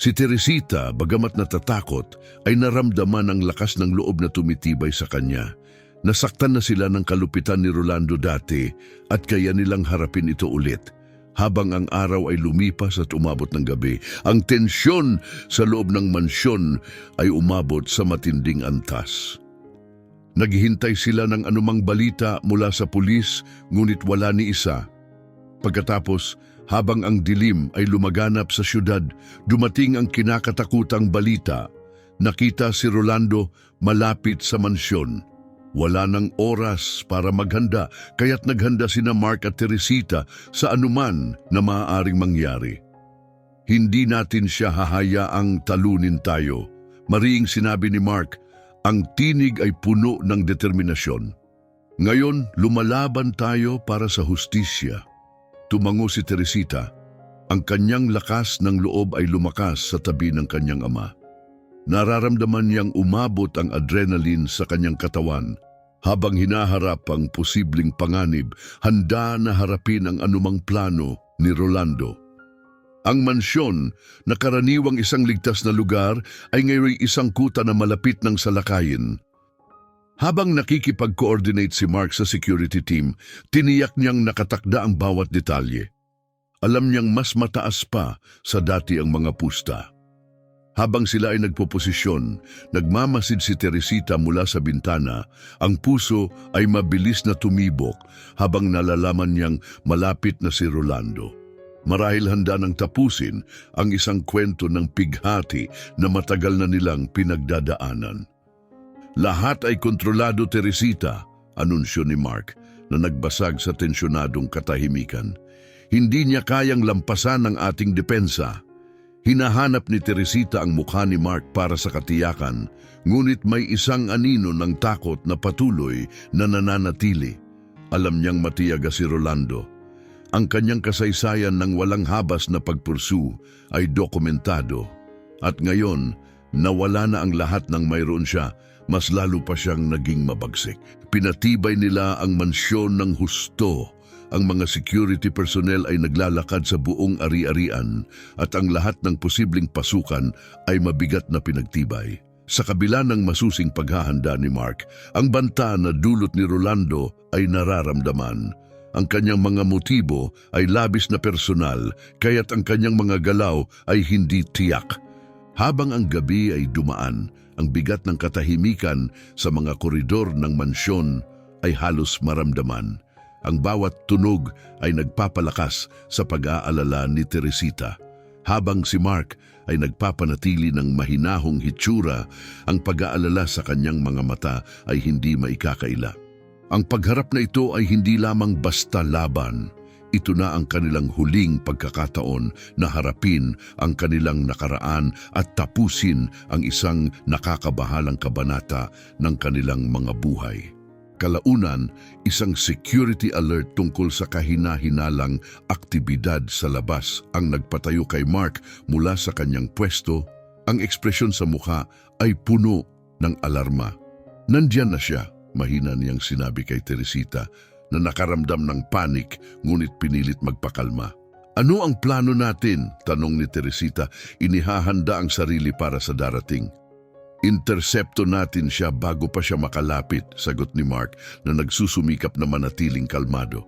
Si Teresita, bagamat natatakot, ay naramdaman ang lakas ng loob na tumitibay sa kanya. Nasaktan na sila ng kalupitan ni Rolando dati at kaya nilang harapin ito ulit. Habang ang araw ay lumipas at umabot ng gabi, ang tensyon sa loob ng mansyon ay umabot sa matinding antas. Naghihintay sila ng anumang balita mula sa pulis, ngunit wala ni isa. Pagkatapos, Habang ang dilim ay lumaganap sa syudad, dumating ang kinakatakutang balita. Nakita si Rolando malapit sa mansyon. Wala nang oras para maghanda, kaya't naghanda sina Mark at Teresita sa anuman na maaaring mangyari. Hindi natin siya hahayaang talunin tayo. Mariing sinabi ni Mark, ang tinig ay puno ng determinasyon. Ngayon, lumalaban tayo para sa hustisya. Tumango si Teresita. Ang kanyang lakas ng loob ay lumakas sa tabi ng kanyang ama. Nararamdaman niyang umabot ang adrenaline sa kanyang katawan. Habang hinaharap ang posibleng panganib, handa na harapin ang anumang plano ni Rolando. Ang mansyon, na karaniwang isang ligtas na lugar, ay ngayon isang kuta na malapit ng salakayin. Habang nakikipag-coordinate si Mark sa security team, tiniyak niyang nakatakda ang bawat detalye. Alam niyang mas mataas pa sa dati ang mga pusta. Habang sila ay nagpoposisyon, nagmamasid si Teresita mula sa bintana, ang puso ay mabilis na tumibok habang nalalaman niyang malapit na si Rolando. Marahil handa nang tapusin ang isang kwento ng pighati na matagal na nilang pinagdadaanan. Lahat ay kontrolado, Teresita, anunsyo ni Mark na nagbasag sa tensyonadong katahimikan. Hindi niya kayang lampasan ang ating depensa. Hinahanap ni Teresita ang mukha ni Mark para sa katiyakan, ngunit may isang anino ng takot na patuloy na nananatili. Alam niyang matiyaga si Rolando. Ang kanyang kasaysayan ng walang habas na pagpursu ay dokumentado. At ngayon, nawala na ang lahat ng mayroon siya, mas lalo pa siyang naging mabagsik. Pinatibay nila ang mansyon ng husto. Ang mga security personnel ay naglalakad sa buong ari-arian at ang lahat ng posibleng pasukan ay mabigat na pinagtibay. Sa kabila ng masusing paghahanda ni Mark, ang banta na dulot ni Rolando ay nararamdaman. Ang kanyang mga motibo ay labis na personal, kaya't ang kanyang mga galaw ay hindi tiyak. Habang ang gabi ay dumaan, ang bigat ng katahimikan sa mga koridor ng mansyon ay halos maramdaman. Ang bawat tunog ay nagpapalakas sa pag-aalala ni Teresita. Habang si Mark ay nagpapanatili ng mahinahong hitsura, ang pag-aalala sa kanyang mga mata ay hindi maikakaila. Ang pagharap na ito ay hindi lamang basta laban. Ito na ang kanilang huling pagkakataon na harapin ang kanilang nakaraan at tapusin ang isang nakakabahalang kabanata ng kanilang mga buhay. Kalaunan, isang security alert tungkol sa kahina-hinalang aktibidad sa labas ang nagpatayo kay Mark mula sa kanyang pwesto. Ang ekspresyon sa mukha ay puno ng alarma. Nandiyan na siya, mahina niyang sinabi kay Teresita, na nakaramdam ng panik ngunit pinilit magpakalma. Ano ang plano natin? Tanong ni Teresita, inihahanda ang sarili para sa darating. Intersepto natin siya bago pa siya makalapit, sagot ni Mark na nagsusumikap na manatiling kalmado.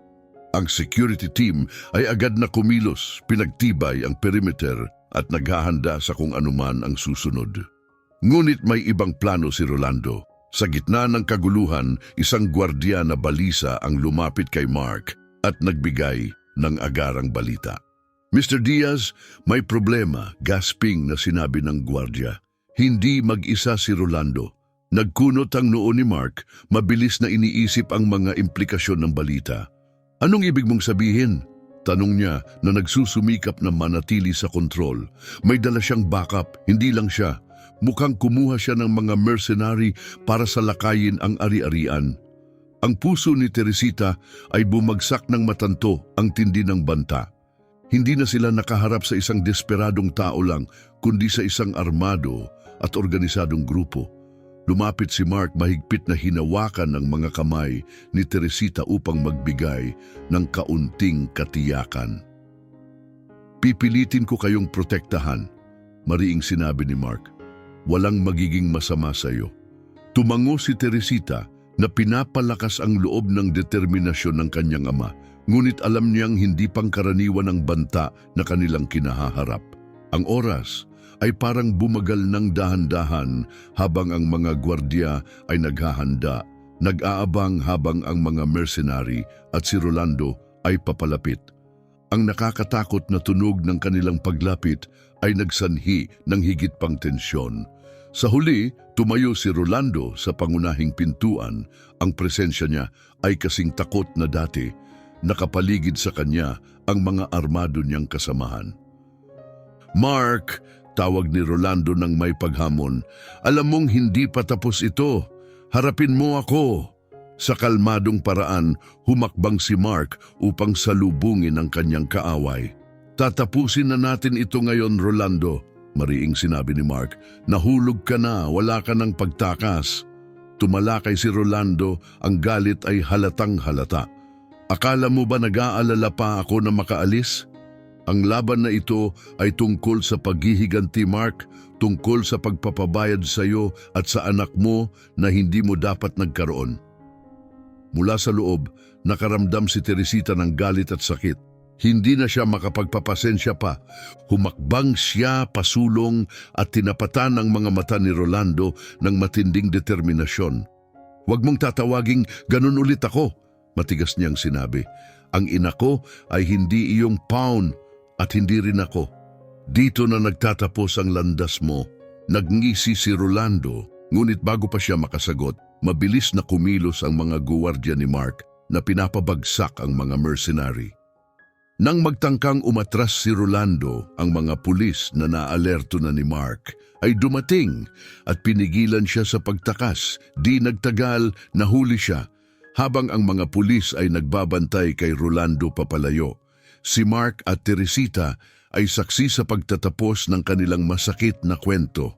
Ang security team ay agad na kumilos, pinagtibay ang perimeter at naghahanda sa kung anuman ang susunod. Ngunit may ibang plano si Rolando. Sa gitna ng kaguluhan, isang gwardiya na balisa ang lumapit kay Mark at nagbigay ng agarang balita. Mr. Diaz, may problema, gasping na sinabi ng gwardiya. Hindi mag-isa si Rolando. Nagkunot ang noo ni Mark, mabilis na iniisip ang mga implikasyon ng balita. Anong ibig mong sabihin? Tanong niya na nagsusumikap na manatili sa kontrol. May dala siyang backup, hindi lang siya. Mukhang kumuha siya ng mga mercenary para salakayin ang ari-arian. Ang puso ni Teresita ay bumagsak ng matanto ang tindi ng banta. Hindi na sila nakaharap sa isang desperadong tao lang, kundi sa isang armado at organisadong grupo. Lumapit si Mark, mahigpit na hinawakan ng mga kamay ni Teresita upang magbigay ng kaunting katiyakan. Pipilitin ko kayong protektahan, mariing sinabi ni Mark. Walang magiging masama sa iyo. Tumango si Teresita na pinapalakas ang loob ng determinasyon ng kanyang ama, ngunit alam niyang hindi pangkaraniwan ang banta na kanilang kinahaharap. Ang oras ay parang bumagal ng dahan-dahan habang ang mga gwardiya ay naghahanda, nag-aabang habang ang mga mercenary at si Rolando ay papalapit. ang nakakatakot na tunog ng kanilang paglapit ay nagsanhi ng higit pang tensyon. Sa huli, tumayo si Rolando sa pangunahing pintuan. Ang presensya niya ay kasing takot na dati. Nakapaligid sa kanya ang mga armado niyang kasamahan. "Mark," tawag ni Rolando ng may paghamon, "alam mong hindi pa tapos ito. Harapin mo ako." Sa kalmadong paraan, humakbang si Mark upang salubungin ang kanyang kaaway. "Tatapusin na natin ito ngayon, Rolando," mariing sinabi ni Mark. "Nahulog ka na, wala ka ng pagtakas." Tumalakay si Rolando, ang galit ay halatang halata. "Akala mo ba nag-aalala pa ako na makaalis? Ang laban na ito ay tungkol sa paghihiganti, Mark, tungkol sa pagpapabayad sa iyo at sa anak mo na hindi mo dapat nagkaroon." Mula sa loob, nakaramdam si Teresita ng galit at sakit. Hindi na siya makapagpapasensya pa. Humakbang siya pasulong at tinapatan ang mga mata ni Rolando ng matinding determinasyon. "Huwag mong tatawaging ganun ulit ako," matigas niyang sinabi. "Ang ina ko ay hindi iyong pawn at hindi rin ako. Dito na nagtatapos ang landas mo." Nagngisi si Rolando, ngunit bago pa siya makasagot, mabilis na kumilos ang mga guwardiya ni Mark na pinapabagsak ang mga mercenary. Nang magtangkang umatras si Rolando, ang mga pulis na naalerto na ni Mark ay dumating at pinigilan siya sa pagtakas. Di nagtagal, nahuli siya, habang ang mga pulis ay nagbabantay kay Rolando papalayo. Si Mark at Teresita ay saksi sa pagtatapos ng kanilang masakit na kwento.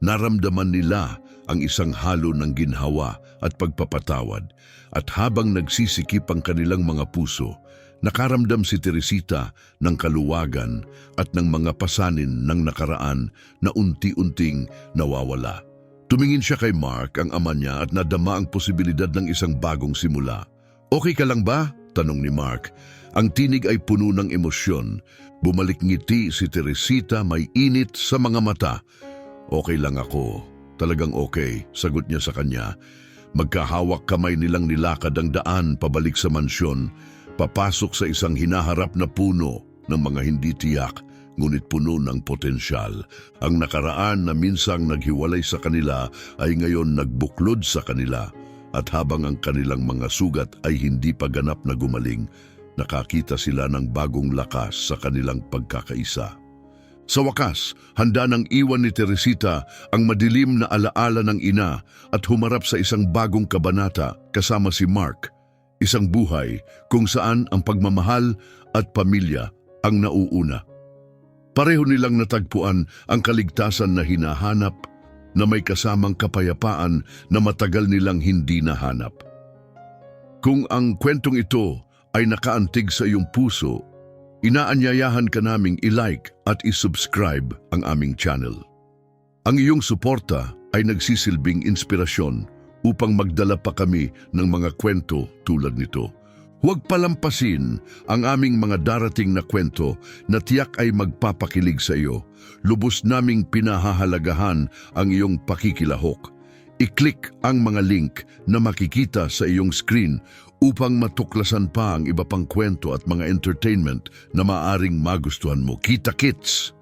Naramdaman nila ang isang halo ng ginhawa at pagpapatawad, at habang nagsisikip ang kanilang mga puso, nakaramdam si Teresita ng kaluwagan at ng mga pasanin ng nakaraan na unti-unting nawawala. Tumingin siya kay Mark, ang ama niya, at nadama ang posibilidad ng isang bagong simula. "Okay ka lang ba?" tanong ni Mark. Ang tinig ay puno ng emosyon. Bumalik ngiti si Teresita, may init sa mga mata. "Okay lang ako. Talagang okay," sagot niya sa kanya. Magkahawak kamay nilang nilakad ang daan pabalik sa mansyon, papasok sa isang hinaharap na puno ng mga hindi tiyak, ngunit puno ng potensyal. Ang nakaraan na minsang naghiwalay sa kanila ay ngayon nagbuklod sa kanila, at habang ang kanilang mga sugat ay hindi pa ganap na gumaling, nakakita sila ng bagong lakas sa kanilang pagkakaisa. Sa wakas, handa nang iwan ni Teresita ang madilim na alaala ng ina at humarap sa isang bagong kabanata kasama si Mark. Isang buhay kung saan ang pagmamahal at pamilya ang nauuna. Pareho nilang natagpuan ang kaligtasan na hinahanap, na may kasamang kapayapaan na matagal nilang hindi nahanap. Kung ang kwentong ito ay nakaantig sa iyong puso, inaanyayahan ka naming i-like at i-subscribe ang aming channel. Ang iyong suporta ay nagsisilbing inspirasyon upang magdala pa kami ng mga kwento tulad nito. Huwag palampasin ang aming mga darating na kwento na tiyak ay magpapakilig sa iyo. Lubos naming pinahahalagahan ang iyong pakikilahok. I-click ang mga link na makikita sa iyong screen upang matuklasan pa ang iba pang kwento at mga entertainment na maaring magustuhan mo. Kita-kits!